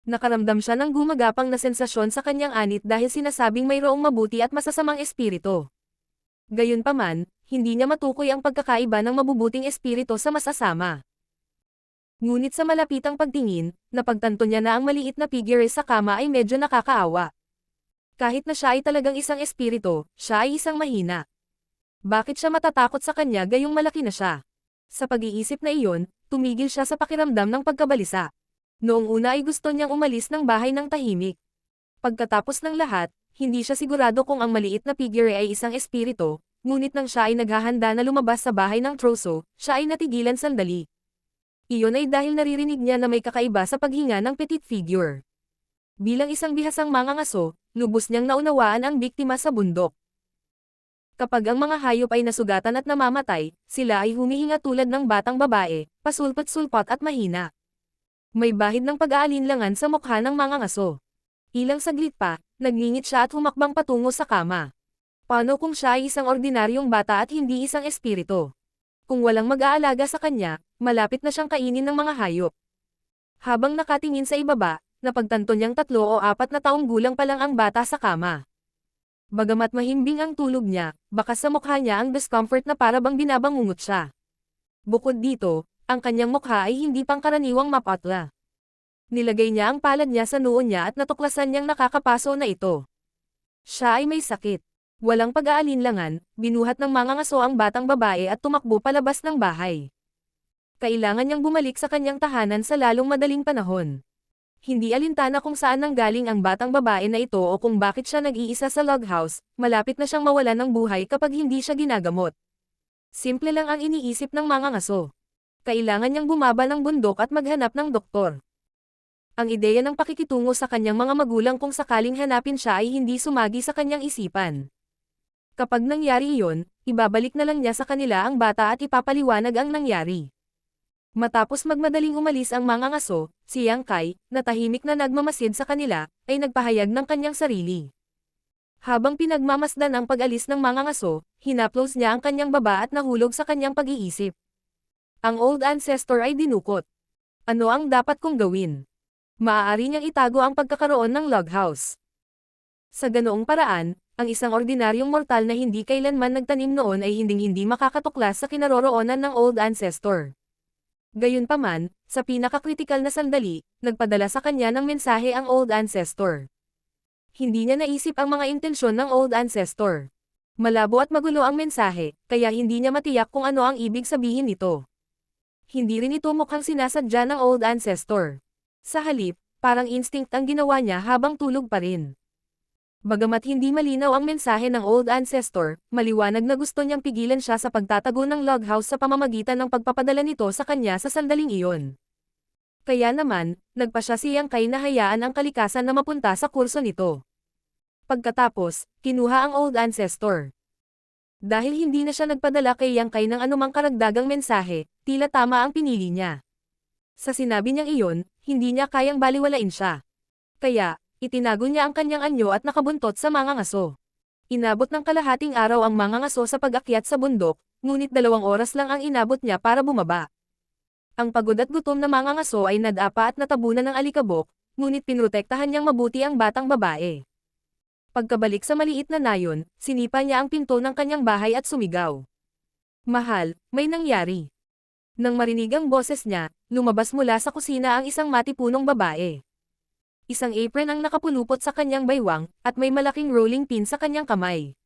[SPEAKER 1] Nakaramdam siya ng gumagapang na sensasyon sa kanyang anit dahil sinasabing mayroong mabuti at masasamang espiritu. Gayunpaman, hindi niya matukoy ang pagkakaiba ng mabubuting espiritu sa masasama. Ngunit sa malapitang pagtingin, napagtanto niya na ang maliit na figure sa kama ay medyo nakakaawa. Kahit na siya ay talagang isang espiritu, siya ay isang mahina. Bakit siya matatakot sa kanya gayong malaki na siya? Sa pag-iisip na iyon, tumigil siya sa pakiramdam ng pagkabalisa. Noong una ay gusto niyang umalis ng bahay ng tahimik. Pagkatapos ng lahat, hindi siya sigurado kung ang maliit na figure ay isang espiritu, ngunit nang siya ay naghahanda na lumabas sa bahay ng troso, siya ay natigilan sandali. Iyon ay dahil naririnig niya na may kakaiba sa paghinga ng petite figure. Bilang isang bihasang mangangaso, lubos niyang naunawaan ang biktima sa bundok. Kapag ang mga hayop ay nasugatan at namamatay, sila ay humihinga tulad ng batang babae, pasulpot-sulpot at mahina. May bahid ng pag-aalinlangan sa mukha ng mga ngaso. Ilang saglit pa, nagngingit siya at humakbang patungo sa kama. Paano kung siya ay isang ordinaryong bata at hindi isang espiritu? Kung walang mag-aalaga sa kanya, malapit na siyang kainin ng mga hayop. Habang nakatingin sa ibaba, napagtanto niyang 3 o 4 na taong gulang pa lang ang bata sa kama. Bagamat mahimbing ang tulog niya, bakas sa mukha niya ang discomfort na para bang binabangungot siya. Bukod dito, ang kanyang mukha ay hindi pangkaraniwang mapatla. Nilagay niya ang palad niya sa noo niya at natuklasan niyang nakakapaso na ito. Siya ay may sakit. Walang pag-aalinlangan, binuhat ng mga ngaso ang batang babae at tumakbo palabas ng bahay. Kailangan niyang bumalik sa kanyang tahanan sa lalong madaling panahon. Hindi alintana kung saan nanggaling ang batang babae na ito o kung bakit siya nag-iisa sa log house, malapit na siyang mawalan ng buhay kapag hindi siya ginagamot. Simple lang ang iniisip ng mga ngaso. Kailangan niyang bumaba ng bundok at maghanap ng doktor. Ang ideya ng pakikitungo sa kanyang mga magulang kung sakaling hanapin siya ay hindi sumagi sa kanyang isipan. Kapag nangyari iyon, ibabalik na lang niya sa kanila ang bata at ipapaliwanag ang nangyari. Matapos magmadaling umalis ang mga ngaso, si Yang Kai, na tahimik na nagmamasid sa kanila, ay nagpahayag ng kanyang sarili. Habang pinagmamasdan ang pag-alis ng mga ngaso, hinaplos niya ang kanyang baba at nahulog sa kanyang pag-iisip. Ang old ancestor ay dinukot. Ano ang dapat kong gawin? Maaari niyang itago ang pagkakaroon ng log house. Sa ganoong paraan, ang isang ordinaryong mortal na hindi kailanman nagtanim noon ay hinding-hindi makakatuklas sa kinaroroonan ng old ancestor. Gayunpaman, sa pinakakritikal na sandali, nagpadala sa kanya ng mensahe ang old ancestor. Hindi niya naisip ang mga intensyon ng old ancestor. Malabo at magulo ang mensahe, kaya hindi niya matiyak kung ano ang ibig sabihin nito. Hindi rin ito mukhang sinasadya ng old ancestor. Sa halip, parang instinct ang ginawa niya habang tulog pa rin. Bagamat hindi malinaw ang mensahe ng old ancestor, maliwanag na gusto niyang pigilan siya sa pagtatago ng log house sa pamamagitan ng pagpapadala nito sa kanya sa sandaling iyon. Kaya naman, nagpa siya si Yang Kai na hayaan ang kalikasan na mapunta sa kurso nito. Pagkatapos, kinuha ang old ancestor. Dahil hindi na siya nagpadala kay Yang Kai ng anumang karagdagang mensahe, tila tama ang pinili niya. Sa sinabi niyang iyon, hindi niya kayang baliwalain siya. Kaya, itinago niya ang kanyang anyo at nakabuntot sa mga ngaso. Inabot ng kalahating araw ang mga ngaso sa pag-akyat sa bundok, ngunit 2 oras lang ang inabot niya para bumaba. Ang pagod at gutom na mga ngaso ay nadapa at natabunan ng alikabok, ngunit pinrotektahan niyang mabuti ang batang babae. Pagkabalik sa maliit na nayon, sinipa niya ang pinto ng kanyang bahay at sumigaw. "Mahal, may nangyari." Nang marinig ang boses niya, lumabas mula sa kusina ang isang matipunong babae. Isang apron ang nakapulupot sa kanyang baywang, at may malaking rolling pin sa kanyang kamay.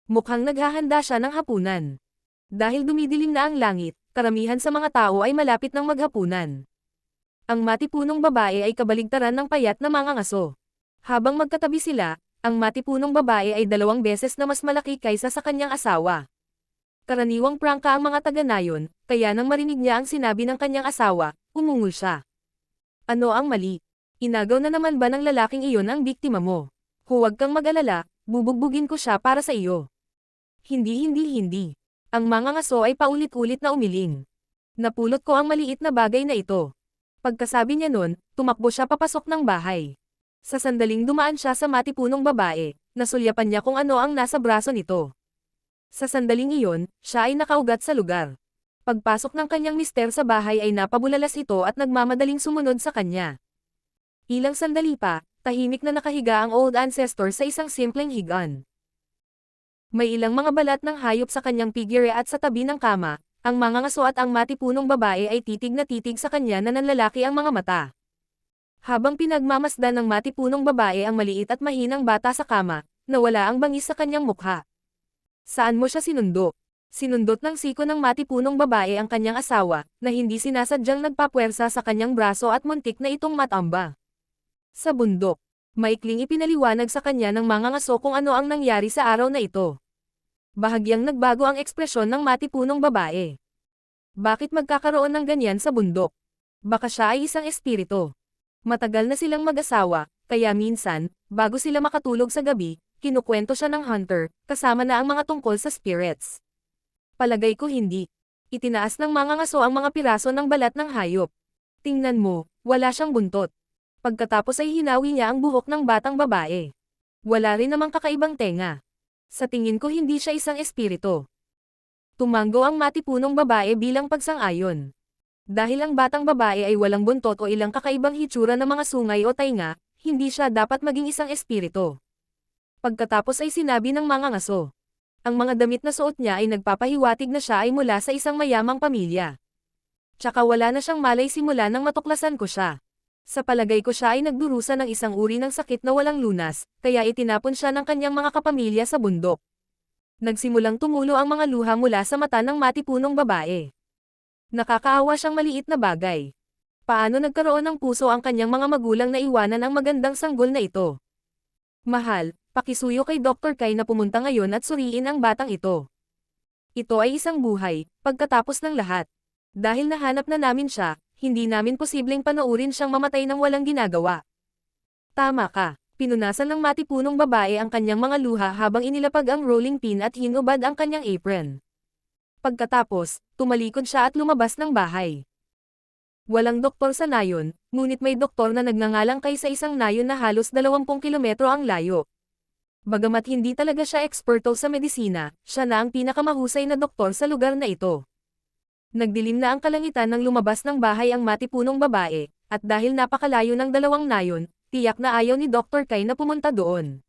[SPEAKER 1] Mukhang naghahanda siya ng hapunan. Dahil dumidilim na ang langit, karamihan sa mga tao ay malapit ng maghapunan. Ang matipunong babae ay kabaligtaran ng payat na mga ngaso. Habang magkatabi sila, ang matipunong babae ay 2 beses na mas malaki kaysa sa kanyang asawa. Karaniwang prangka ang mga taga-nayon, kaya nang marinig niya ang sinabi ng kanyang asawa, umungol siya. Ano ang mali? Inagaw na naman ba ng lalaking iyon ang biktima mo? Huwag kang mag-alala, bubugbugin ko siya para sa iyo. Hindi. Ang mga ngaso ay paulit-ulit na umiling. Napulot ko ang maliit na bagay na ito. Pagkasabi niya nun, tumakbo siya papasok ng bahay. Sa sandaling dumaan siya sa matipunong babae, nasulyapan niya kung ano ang nasa braso nito. Sa sandaling iyon, siya ay nakaugat sa lugar. Pagpasok ng kanyang mister sa bahay ay napabulalas ito at nagmamadaling sumunod sa kanya. Ilang sandali pa, tahimik na nakahiga ang old ancestor sa isang simpleng higaan. May ilang mga balat ng hayop sa kanyang figure at sa tabi ng kama, ang mga ngaso at ang matipunong babae ay titig na titig sa kanya na nanlalaki ang mga mata. Habang pinagmamasdan ng matipunong babae ang maliit at mahinang bata sa kama, nawala ang bangis sa kanyang mukha. Saan mo siya sinundo? Sinundot ng siko ng matipunong babae ang kanyang asawa, na hindi sinasadyang nagpapuwersa sa kanyang braso at muntik na itong matamba. Sa bundok, maikling ipinaliwanag sa kanya ng mga ngaso kung ano ang nangyari sa araw na ito. Bahagyang nagbago ang ekspresyon ng matipunong babae. Bakit magkakaroon ng ganyan sa bundok? Baka siya ay isang espiritu. Matagal na silang mag-asawa, kaya minsan, Bago sila makatulog sa gabi, kinukwento siya ng hunter, kasama na ang mga tungkol sa spirits. Palagay ko hindi. Itinaas ng mga ngaso ang mga piraso ng balat ng hayop. Tingnan mo, wala siyang buntot. Pagkatapos ay hinawi niya ang buhok ng batang babae. Wala rin namang kakaibang tenga. Sa tingin ko hindi siya isang espiritu. Tumanggo ang matipunong babae bilang pagsang-ayon. Dahil ang batang babae ay walang buntot o ilang kakaibang hitsura ng mga sungay o tainga, hindi siya dapat maging isang espiritu. Pagkatapos ay sinabi ng mga ngaso. Ang mga damit na suot niya ay nagpapahiwatig na siya ay mula sa isang mayamang pamilya. Tsaka wala na siyang malay simula nang matuklasan ko siya. Sa palagay ko siya ay nagdurusa ng isang uri ng sakit na walang lunas, kaya itinapon siya ng kanyang mga kapamilya sa bundok. Nagsimulang tumulo ang mga luha mula sa mata ng matipunong babae. Nakakaawa siyang maliit na bagay. Paano nagkaroon ng puso ang kanyang mga magulang na iwanan ang magandang sanggol na ito? Mahal, pakisuyo kay Dr. Kai na pumunta ngayon at suriin ang batang ito. Ito ay isang buhay, pagkatapos ng lahat. Dahil nahanap na namin siya, hindi namin posibleng panoorin siyang mamatay ng walang ginagawa. Tama ka, pinunasan ng matipunong babae ang kanyang mga luha habang inilapag ang rolling pin at hinubad ang kanyang apron. Pagkatapos, tumalikod siya at lumabas ng bahay. Walang doktor sa nayon, ngunit may doktor na nagngangalang sa isang nayon na halos 20 kilometro ang layo. Bagamat hindi talaga siya eksperto sa medisina, siya na ang pinakamahusay na doktor sa lugar na ito. Nagdilim na ang kalangitan nang lumabas ng bahay ang matipunong babae, at dahil napakalayo ng dalawang nayon, tiyak na ayaw ni Dr. Kai na pumunta doon.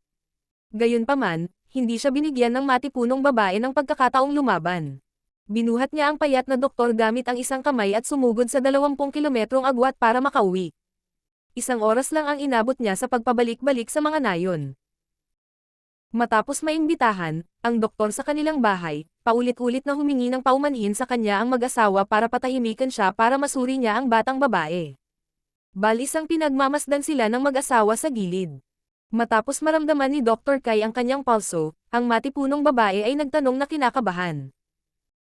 [SPEAKER 1] Gayunpaman, hindi siya binigyan ng matipunong babae ng pagkakataong lumaban. Binuhat niya ang payat na doktor gamit ang isang kamay at sumugod sa 20 kilometrong agwat para makauwi. Isang oras lang ang inabot niya sa pagpabalik-balik sa mga nayon. Matapos maimbitahan, ang doktor sa kanilang bahay, paulit-ulit na humingi ng paumanhin sa kanya ang mag-asawa para patahimikan siya para masuri niya ang batang babae. Isang pinagmamasdan sila ng mag-asawa sa gilid. Matapos maramdaman ni Dr. Kai ang kanyang pulso, ang matipunong babae ay nagtanong na kinakabahan.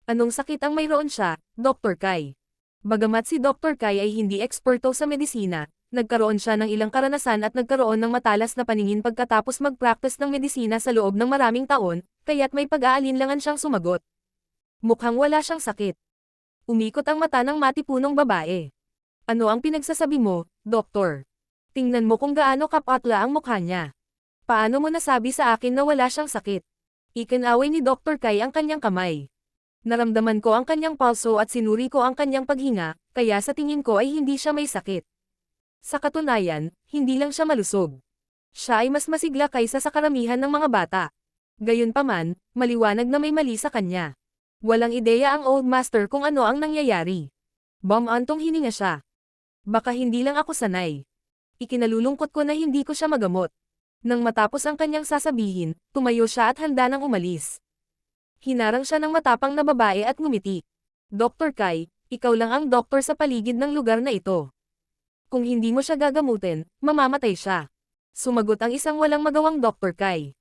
[SPEAKER 1] Anong sakit ang mayroon siya, Dr. Kai? Bagamat si Dr. Kai ay hindi eksperto sa medisina, nagkaroon siya ng ilang karanasan at nagkaroon ng matalas na paningin pagkatapos mag-practice ng medisina sa loob ng maraming taon, kaya't may pag-aalinlangan siyang sumagot. Mukhang wala siyang sakit. Umikot ang mata ng matipunong babae. Ano ang pinagsasabi mo, Doktor? Tingnan mo kung gaano kapatla ang mukha niya. Paano mo nasabi sa akin na wala siyang sakit? Ikinaway ni Dr. Kai ang kanyang kamay. Naramdaman ko ang kanyang pulso at sinuri ko ang kanyang paghinga, kaya sa tingin ko ay hindi siya may sakit. Sa katunayan, hindi lang siya malusog. Siya ay mas masigla kaysa sa karamihan ng mga bata. Gayunpaman, maliwanag na may mali sa kanya. Walang ideya ang Old Master kung ano ang nangyayari. Bumantong hininga siya. Baka hindi lang ako sanay. Ikinalulungkot ko na hindi ko siya magamot. Nang matapos ang kanyang sasabihin, tumayo siya at handa nang umalis. Hinarang siya ng matapang na babae at ngumiti. Dr. Kai, ikaw lang ang doktor sa paligid ng lugar na ito. Kung hindi mo siya gagamutin, mamamatay siya. Sumagot ang isang walang magawang Dr. Kai.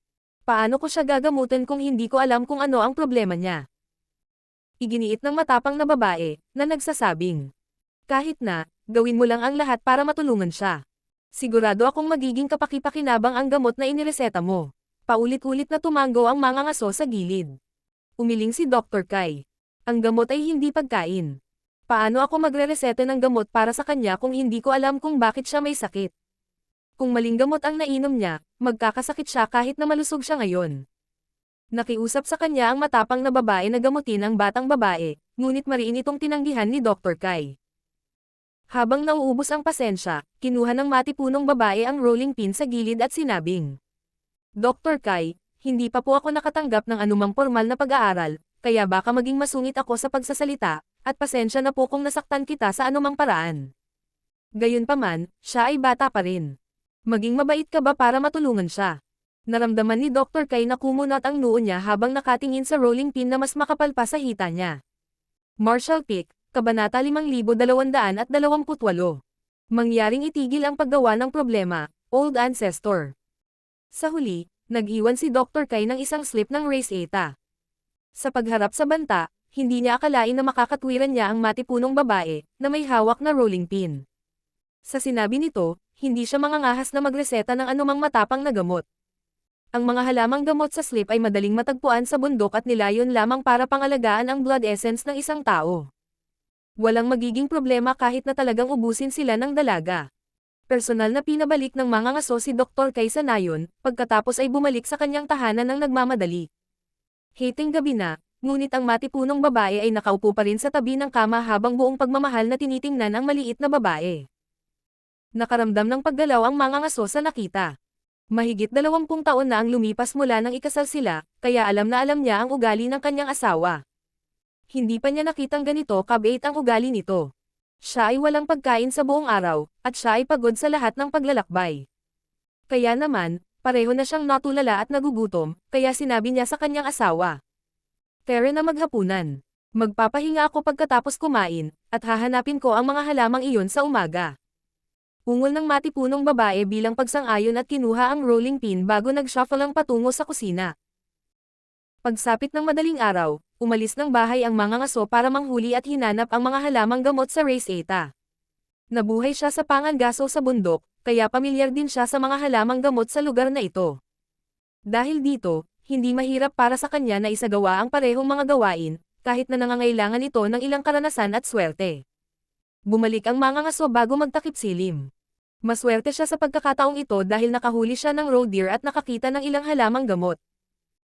[SPEAKER 1] Paano ko siya gagamutin kung hindi ko alam kung ano ang problema niya? Iginiit ng matapang na babae, na nagsasabing, kahit na, gawin mo lang ang lahat para matulungan siya. Sigurado akong magiging kapaki-pakinabang ang gamot na inireseta mo. Paulit-ulit na tumanggo ang mga ngaso sa gilid. Umiling si Dr. Kai. Ang gamot ay hindi pagkain. Paano ako magre-resete ng gamot para sa kanya kung hindi ko alam kung bakit siya may sakit? Kung maling gamot ang nainom niya, magkakasakit siya kahit na malusog siya ngayon. Nakiusap sa kanya ang matapang na babae na gamutin ang batang babae, ngunit mariin itong tinanggihan ni Dr. Kai. Habang nauubos ang pasensya, kinuha ng matipunong babae ang rolling pin sa gilid at sinabing, Dr. Kai, hindi pa po ako nakatanggap ng anumang formal na pag-aaral, kaya baka maging masungit ako sa pagsasalita, at pasensya na po kung nasaktan kita sa anumang paraan. Gayunpaman, siya ay bata pa rin. Maging mabait ka ba para matulungan siya? Naramdaman ni Dr. Kai na kumunat ang noo niya habang nakatingin sa rolling pin na mas makapal pa sa hita niya. Marshall Peak, Kabanata 5228. Mangyaring itigil ang paggawa ng problema, Old Ancestor. Sa huli, nag-iwan si Dr. Kai ng isang slip ng race eta. Sa pagharap sa banta, hindi niya akalain na makakatwiran niya ang matipunong babae, na may hawak na rolling pin. Sa sinabi nito, hindi siya mangangahas na magreseta ng anumang matapang na gamot. Ang mga halamang gamot sa sleep ay madaling matagpuan sa bundok at nilayon lamang para pangalagaan ang blood essence ng isang tao. Walang magiging problema kahit na talagang ubusin sila ng dalaga. Personal na pinabalik ng mga ngaso si Dr. kay Sanayon, pagkatapos ay bumalik sa kanyang tahanan ng nagmamadali. Hating gabi na, ngunit ang matipunong babae ay nakaupo pa rin sa tabi ng kama habang buong pagmamahal na tinitingnan ang maliit na babae. Nakaramdam ng paggalaw ang mga ngaso sa nakita. Mahigit 20 taon na ang lumipas mula nang ikasal sila, kaya alam niya ang ugali ng kanyang asawa. Hindi pa niya nakitang ganito kabait ang ugali nito. Siya ay walang pagkain sa buong araw, at siya ay pagod sa lahat ng paglalakbay. Kaya naman, pareho na siyang natulala at nagugutom, kaya sinabi niya sa kanyang asawa. Tara na maghapunan. Magpapahinga ako pagkatapos kumain, at hahanapin ko ang mga halamang iyon sa umaga. Ungol ng matipunong babae bilang pagsang-ayon at kinuha ang rolling pin bago nag-shuffle ang patungo sa kusina. Pagsapit ng madaling araw, umalis ng bahay ang mga ngaso para manghuli at hinanap ang mga halamang gamot sa Race Eta. Nabuhay siya sa pangangaso sa bundok, kaya pamilyar din siya sa mga halamang gamot sa lugar na ito. Dahil dito, hindi mahirap para sa kanya na isagawa ang parehong mga gawain, kahit na nangangailangan ito ng ilang karanasan at swerte. Bumalik ang mga ngaso bago magtakip silim. Maswerte siya sa pagkakataong ito dahil nakahuli siya ng roe deer at nakakita ng ilang halamang gamot.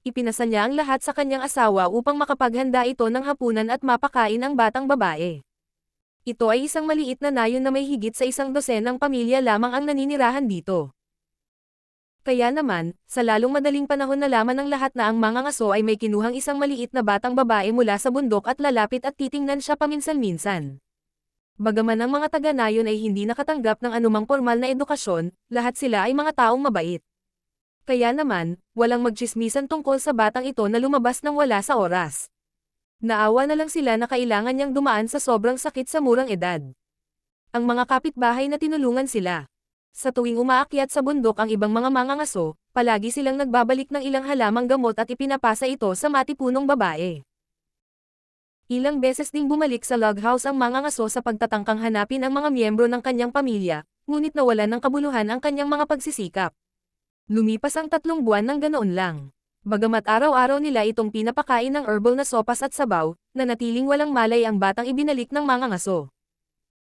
[SPEAKER 1] Ipinasa niya ang lahat sa kanyang asawa upang makapaghanda ito ng hapunan at mapakain ang batang babae. Ito ay isang maliit na nayon na may higit sa 100 pamilya lamang ang naninirahan dito. Kaya naman, sa lalong madaling panahon nalaman ng lahat na ang mga ngaso ay may kinuhang isang maliit na batang babae mula sa bundok at lalapit at titingnan siya paminsan-minsan. Bagaman ang mga taga-nayon ay hindi nakatanggap ng anumang formal na edukasyon, lahat sila ay mga taong mabait. Kaya naman, walang magtsismisan tungkol sa batang ito na lumabas nang wala sa oras. Naawa na lang sila na kailangan niyang dumaan sa sobrang sakit sa murang edad. Ang mga kapitbahay na tinulungan sila. Sa tuwing umaakyat sa bundok ang ibang mga mangangaso, palagi silang nagbabalik ng ilang halamang gamot at ipinapasa ito sa matipunong babae. Ilang beses ding bumalik sa log house ang mga ngaso sa pagtatangkang hanapin ang mga miyembro ng kanyang pamilya, ngunit nawalan ng kabuluhan ang kanyang mga pagsisikap. Lumipas ang 3 buwan ng ganoon lang. Bagamat araw-araw nila itong pinapakain ng herbal na sopas at sabaw, nanatiling walang malay ang batang ibinalik ng mga ngaso.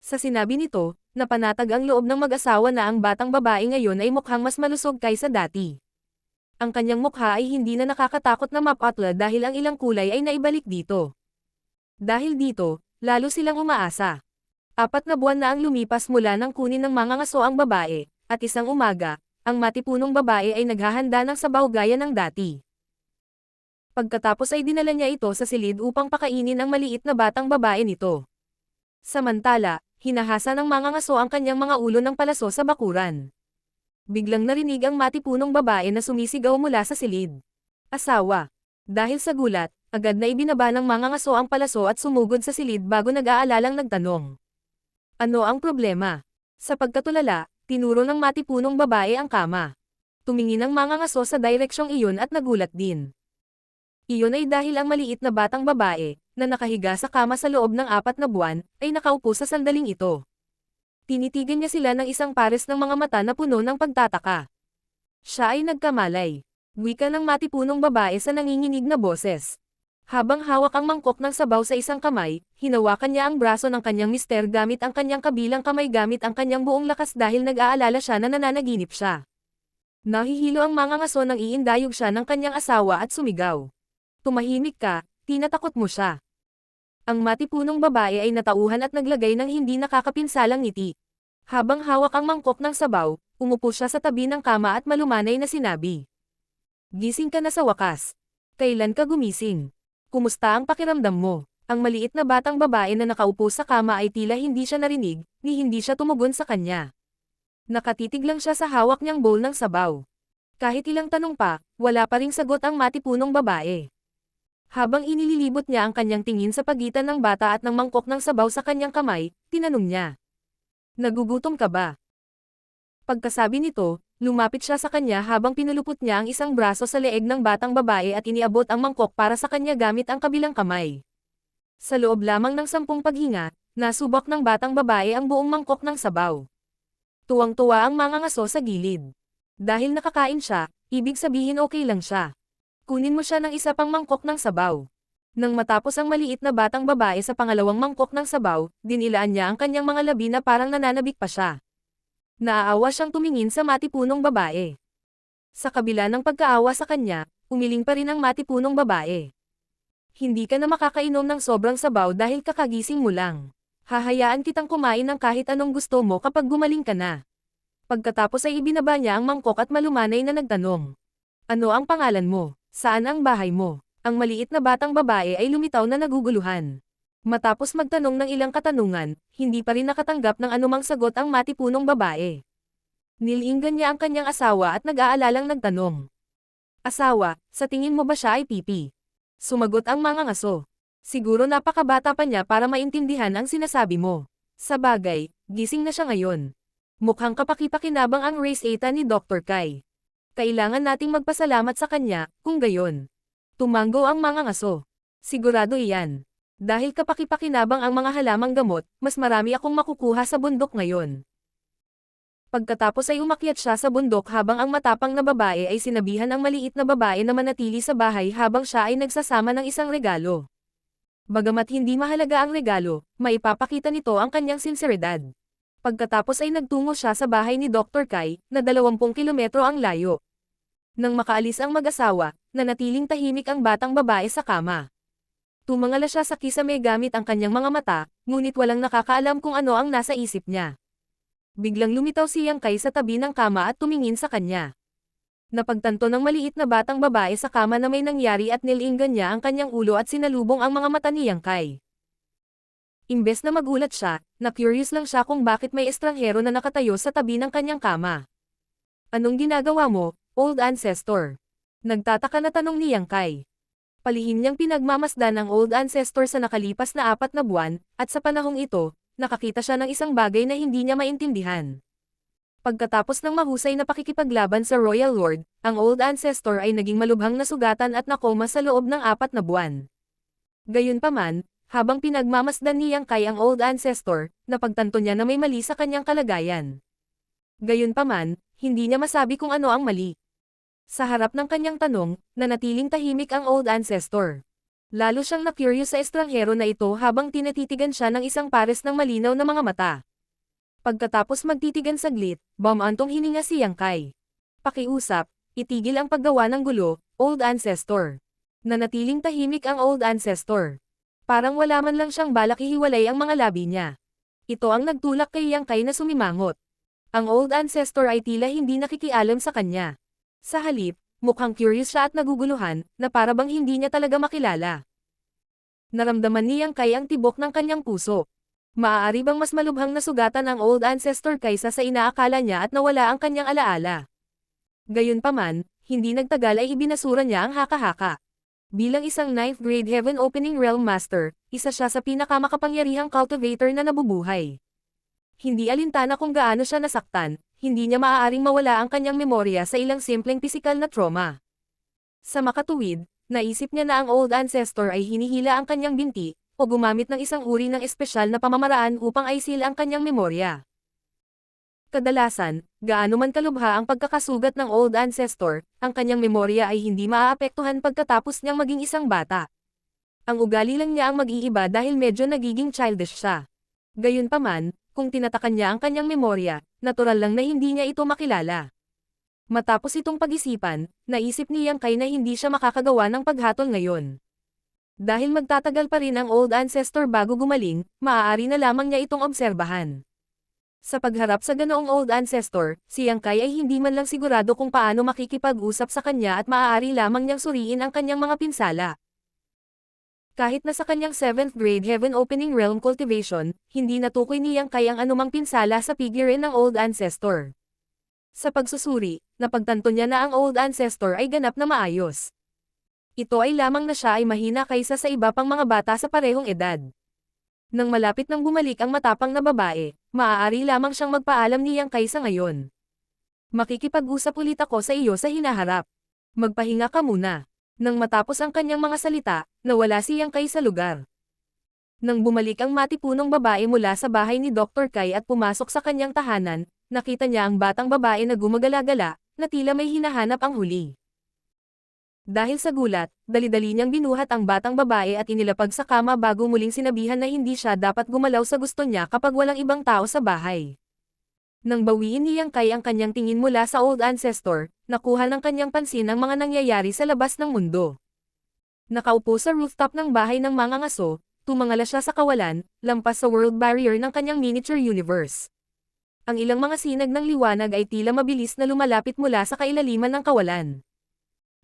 [SPEAKER 1] Sa sinabi nito, napanatag ang loob ng mag-asawa na ang batang babae ngayon ay mukhang mas malusog kaysa dati. Ang kanyang mukha ay hindi na nakakatakot na mapatla dahil ang ilang kulay ay naibalik dito. Dahil dito, lalo silang umaasa. 4 na buwan na ang lumipas mula nang kunin ng mga ngaso ang babae, at isang umaga, ang matipunong babae ay naghahanda ng sabaw gaya ng dati. Pagkatapos ay dinala niya ito sa silid upang pakainin ang maliit na batang babae nito. Samantala, hinahasa ng mga ngaso ang kanyang mga ulo ng palaso sa bakuran. Biglang narinig ang matipunong babae na sumisigaw mula sa silid. Asawa. Dahil sa gulat, agad na ibinaba ng mga ngaso ang palaso at sumugod sa silid bago nag-aalalang nagtanong. Ano ang problema? Sa pagkatulala, tinuro ng matipunong babae ang kama. Tumingin ang mga ngaso sa direksyong iyon at nagulat din. Iyon ay dahil ang maliit na batang babae, na nakahiga sa kama sa loob ng 4 na buwan, ay nakaupo sa sandaling ito. Tinitigan niya sila ng isang pares ng mga mata na puno ng pagtataka. Siya ay nagkamalay. Wika ng matipunong babae sa nanginginig na boses. Habang hawak ang mangkok ng sabaw sa isang kamay, hinawakan niya ang braso ng kanyang mister gamit ang kanyang kabilang kamay gamit ang kanyang buong lakas dahil nag-aalala siya na nananaginip siya. Nahihilo ang mga ngaso nang iindayog siya ng kanyang asawa at sumigaw. Tumahimik ka, tinatakot mo siya. Ang matipunong babae ay natauhan at naglagay ng hindi nakakapinsalang ngiti. Habang hawak ang mangkok ng sabaw, umupo siya sa tabi ng kama at malumanay na sinabi. Gising ka na sa wakas. Kailan ka gumising? Kumusta ang pakiramdam mo? Ang maliit na batang babae na nakaupo sa kama ay tila hindi siya narinig, ni hindi siya tumugon sa kanya. Nakatitig lang siya sa hawak niyang bowl ng sabaw. Kahit ilang tanong pa, wala pa ring sagot ang matipunong babae. Habang inililibot niya ang kanyang tingin sa pagitan ng bata at ng mangkok ng sabaw sa kanyang kamay, tinanong niya. Nagugutom ka ba? Pagkasabi nito, lumapit siya sa kanya habang pinulupot niya ang isang braso sa leeg ng batang babae at iniabot ang mangkok para sa kanya gamit ang kabilang kamay. Sa loob lamang ng 10 paghinga, nasubok ng batang babae ang buong mangkok ng sabaw. Tuwang-tuwa ang mga ngaso sa gilid. Dahil nakakain siya, ibig sabihin okay lang siya. Kunin mo siya ng isa pang mangkok ng sabaw. Nang matapos ang maliit na batang babae sa pangalawang mangkok ng sabaw, dinilaan niya ang kanyang mga labi na parang nananabik pa siya. Naaawa siyang tumingin sa matipunong babae. Sa kabila ng pagkaawa sa kanya, umiling pa rin ang matipunong babae. Hindi ka na makakainom ng sobrang sabaw dahil kakagising mo lang. Hahayaan kitang kumain ng kahit anong gusto mo kapag gumaling ka na. Pagkatapos ay ibinaba niya ang mangkok at malumanay na nagtanong. Ano ang pangalan mo? Saan ang bahay mo? Ang maliit na batang babae ay lumitaw na naguguluhan. Matapos magtanong ng ilang katanungan, hindi pa rin nakatanggap ng anumang sagot ang matipunong babae. Nilinggan niya ang kanyang asawa at nag-aalalang nagtanong. Asawa, sa tingin mo ba siya ay pipi? Sumagot ang mga ngaso. Siguro napakabata pa niya para maintindihan ang sinasabi mo. Sa bagay, gising na siya ngayon. Mukhang kapaki-pakinabang ang race eta ni Dr. Kai. Kailangan nating magpasalamat sa kanya, kung gayon. Tumanggo ang mga ngaso. Sigurado iyan. Dahil kapaki-pakinabang ang mga halamang gamot, mas marami akong makukuha sa bundok ngayon. Pagkatapos ay umakyat siya sa bundok habang ang matapang na babae ay sinabihan ang maliit na babae na manatili sa bahay habang siya ay nagsasama ng isang regalo. Bagamat hindi mahalaga ang regalo, maipapakita nito ang kanyang sinseridad. Pagkatapos ay nagtungo siya sa bahay ni Dr. Kai, na 20 kilometro ang layo. Nang makaalis ang mag-asawa, nanatiling tahimik ang batang babae sa kama. Tumangala siya sa kisame gamit ang kanyang mga mata, ngunit walang nakakaalam kung ano ang nasa isip niya. Biglang lumitaw si Yang Kai sa tabi ng kama at tumingin sa kanya. Napagtanto ng maliit na batang babae sa kama na may nangyari at nilinggan niya ang kanyang ulo at sinalubong ang mga mata ni Yang Kai. Imbes na magulat siya, na-curious lang siya kung bakit may estranghero na nakatayo sa tabi ng kanyang kama. Anong ginagawa mo, old ancestor? Nagtataka na tanong ni Yang Kai. Palihim niyang pinagmamasdan ang old ancestor sa nakalipas na 4 na buwan, at sa panahong ito, nakakita siya ng isang bagay na hindi niya maintindihan. Pagkatapos ng mahusay na pakikipaglaban sa Royal Lord, ang old ancestor ay naging malubhang nasugatan at nakoma sa loob ng 4 na buwan. Gayunpaman, habang pinagmamasdan ni Yang Kai ang old ancestor, napagtanto niya na may mali sa kanyang kalagayan. Gayunpaman, hindi niya masabi kung ano ang mali. Sa harap ng kanyang tanong, nanatiling tahimik ang old ancestor. Lalo siyang na-curious sa estranghero na ito habang tinatitigan siya ng isang pares ng malinaw na mga mata. Pagkatapos magtitigan saglit, bumantong hininga si Yang Kai. Pakiusap, itigil ang paggawa ng gulo, old ancestor. Nanatiling tahimik ang old ancestor. Parang wala man lang siyang balak ihiwalay ang mga labi niya. Ito ang nagtulak kay Yang Kai na sumimangot. Ang old ancestor ay tila hindi nakikialam sa kanya. Sa halip, mukhang curious siya at naguguluhan, na para bang hindi niya talaga makilala. Naramdaman ni Yang Kai ang tibok ng kanyang puso. Maaari bang mas malubhang nasugatan ang old ancestor kaysa sa inaakala niya at nawala ang kanyang alaala? Gayunpaman, hindi nagtagal ay ibinasura niya ang haka-haka. Bilang isang 9th grade Heaven Opening Realm Master, isa siya sa pinakamakapangyarihang cultivator na nabubuhay. Hindi alintana kung gaano siya nasaktan, hindi niya maaaring mawala ang kanyang memorya sa ilang simpleng pisikal na trauma. Sa makatuwid, naisip niya na ang old ancestor ay hinihila ang kanyang binti, o gumamit ng isang uri ng espesyal na pamamaraan upang aisil ang kanyang memorya. Kadalasan, gaano man kalubha ang pagkakasugat ng old ancestor, ang kanyang memorya ay hindi maaapektuhan pagkatapos niyang maging isang bata. Ang ugali lang niya ang mag-iiba dahil medyo nagiging childish siya. Gayunpaman, kung tinatakan niya ang kanyang memorya, natural lang na hindi niya ito makilala. Matapos itong pag-isipan, naisip ni Yang Kai na hindi siya makakagawa ng paghatol ngayon. Dahil magtatagal pa rin ang old ancestor bago gumaling, maaari na lamang niya itong obserbahan. Sa pagharap sa ganoong old ancestor, si Yang Kai ay hindi man lang sigurado kung paano makikipag-usap sa kanya at maaari lamang niyang suriin ang kanyang mga pinsala. Kahit na sa kanyang 7th grade Heaven Opening Realm Cultivation, hindi natukoy ni Yang Kai ang anumang pinsala sa figure ng old ancestor. Sa pagsusuri, napagtanto niya na ang old ancestor ay ganap na maayos. Ito ay lamang na siya ay mahina kaysa sa iba pang mga bata sa parehong edad. Nang malapit nang bumalik ang matapang na babae, maaari lamang siyang magpaalam ni Yang Kai sa ngayon. Makikipag-usap ulit ako sa iyo sa hinaharap. Magpahinga ka muna. Nang matapos ang kanyang mga salita, nawala si Yang Kai sa lugar. Nang bumalik ang matipunong babae mula sa bahay ni Dr. Kai at pumasok sa kanyang tahanan, nakita niya ang batang babae na gumagala-gala, na tila may hinahanap ang huli. Dahil sa gulat, dali-dali niyang binuhat ang batang babae at inilapag sa kama bago muling sinabihan na hindi siya dapat gumalaw sa gusto niya kapag walang ibang tao sa bahay. Nang bawiin ni Yang Kai ang kanyang tingin mula sa old ancestor, nakuha ng kanyang pansin ang mga nangyayari sa labas ng mundo. Nakaupo sa rooftop ng bahay ng mga ngaso, tumangala siya sa kawalan, lampas sa world barrier ng kanyang miniature universe. Ang ilang mga sinag ng liwanag ay tila mabilis na lumalapit mula sa kailaliman ng kawalan.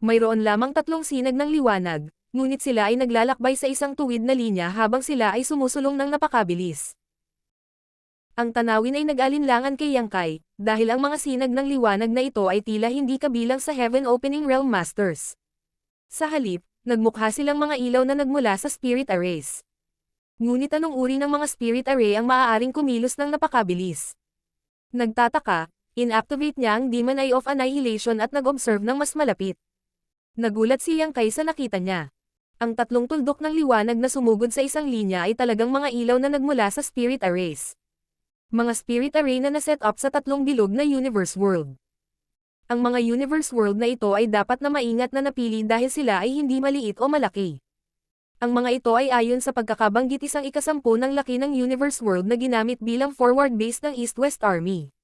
[SPEAKER 1] Mayroon lamang 3 sinag ng liwanag, ngunit sila ay naglalakbay sa isang tuwid na linya habang sila ay sumusulong ng napakabilis. Ang tanawin ay nag-alinlangan kay Yang Kai, dahil ang mga sinag ng liwanag na ito ay tila hindi kabilang sa Heaven Opening Realm Masters. Sa halip, nagmukha silang mga ilaw na nagmula sa Spirit Arrays. Ngunit anong uri ng mga Spirit Array ang maaaring kumilos ng napakabilis? Nagtataka, inactivate niya ang Demon Eye of Annihilation at nag-observe ng mas malapit. Nagulat si Yang Kai sa nakita niya. Ang 3 tuldok ng liwanag na sumugod sa isang linya ay talagang mga ilaw na nagmula sa Spirit Arrays. Mga Spirit Array na naset up sa 3 bilog na Universe World. Ang mga Universe World na ito ay dapat na maingat na napili dahil sila ay hindi maliit o malaki. Ang mga ito ay ayon sa pagkakabanggit isang ikasampu ng laki ng Universe World na ginamit bilang forward base ng East-West Army.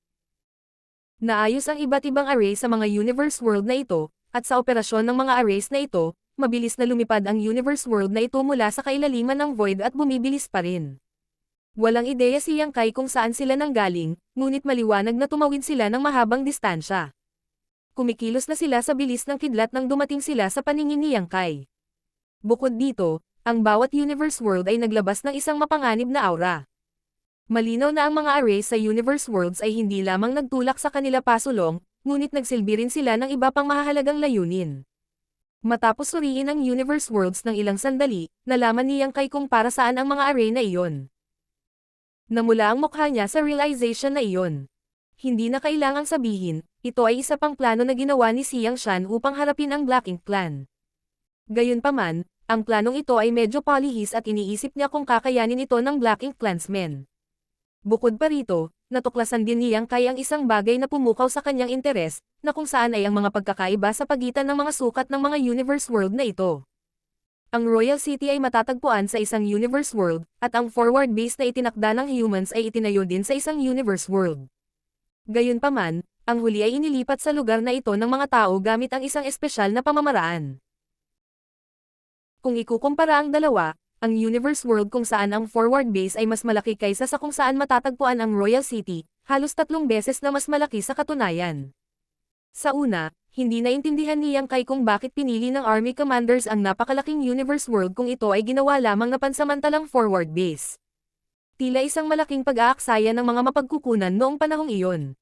[SPEAKER 1] Naayos ang iba't ibang array sa mga Universe World na ito, at sa operasyon ng mga arrays na ito, mabilis na lumipad ang Universe World na ito mula sa kailaliman ng Void at bumibilis pa rin. Walang ideya si Yang Kai kung saan sila nanggaling, ngunit maliwanag na tumawid sila ng mahabang distansya. Kumikilos na sila sa bilis ng kidlat nang dumating sila sa paningin ni Yang Kai. Bukod dito, ang bawat Universe World ay naglabas ng isang mapanganib na aura. Malinaw na ang mga arrays sa Universe Worlds ay hindi lamang nagtulak sa kanila pasulong, ngunit nagsilbi rin sila ng iba pang mahahalagang layunin. Matapos suriin ang Universe Worlds ng ilang sandali, nalaman ni Yang Kai kung para saan ang mga array na iyon. Namula ang mukha niya sa realization na iyon. Hindi na kailangang sabihin, ito ay isa pang plano na ginawa ni Xiang Shan upang harapin ang Black Ink Clan. Gayunpaman, ang planong ito ay medyo palihis at iniisip niya kung kakayanin ito ng Black Ink Clansmen. Bukod pa rito, natuklasan din ni Yang Kai ang isang bagay na pumukaw sa kanyang interes, na kung saan ay ang mga pagkakaiba sa pagitan ng mga sukat ng mga Universe World na ito. Ang Royal City ay matatagpuan sa isang Universe World, at ang forward base na itinakda ng humans ay itinayo din sa isang Universe World. Gayunpaman, ang huli ay inilipat sa lugar na ito ng mga tao gamit ang isang espesyal na pamamaraan. Kung ikukumpara ang dalawa, ang Universe World kung saan ang forward base ay mas malaki kaysa sa kung saan matatagpuan ang Royal City, halos 3 beses na mas malaki sa katunayan. Sa una, hindi naintindihan ni Yang Kai kung bakit pinili ng Army Commanders ang napakalaking Universe World kung ito ay ginawa lamang na pansamantalang forward base. Tila isang malaking pag-aaksaya ng mga mapagkukunan noong panahong iyon.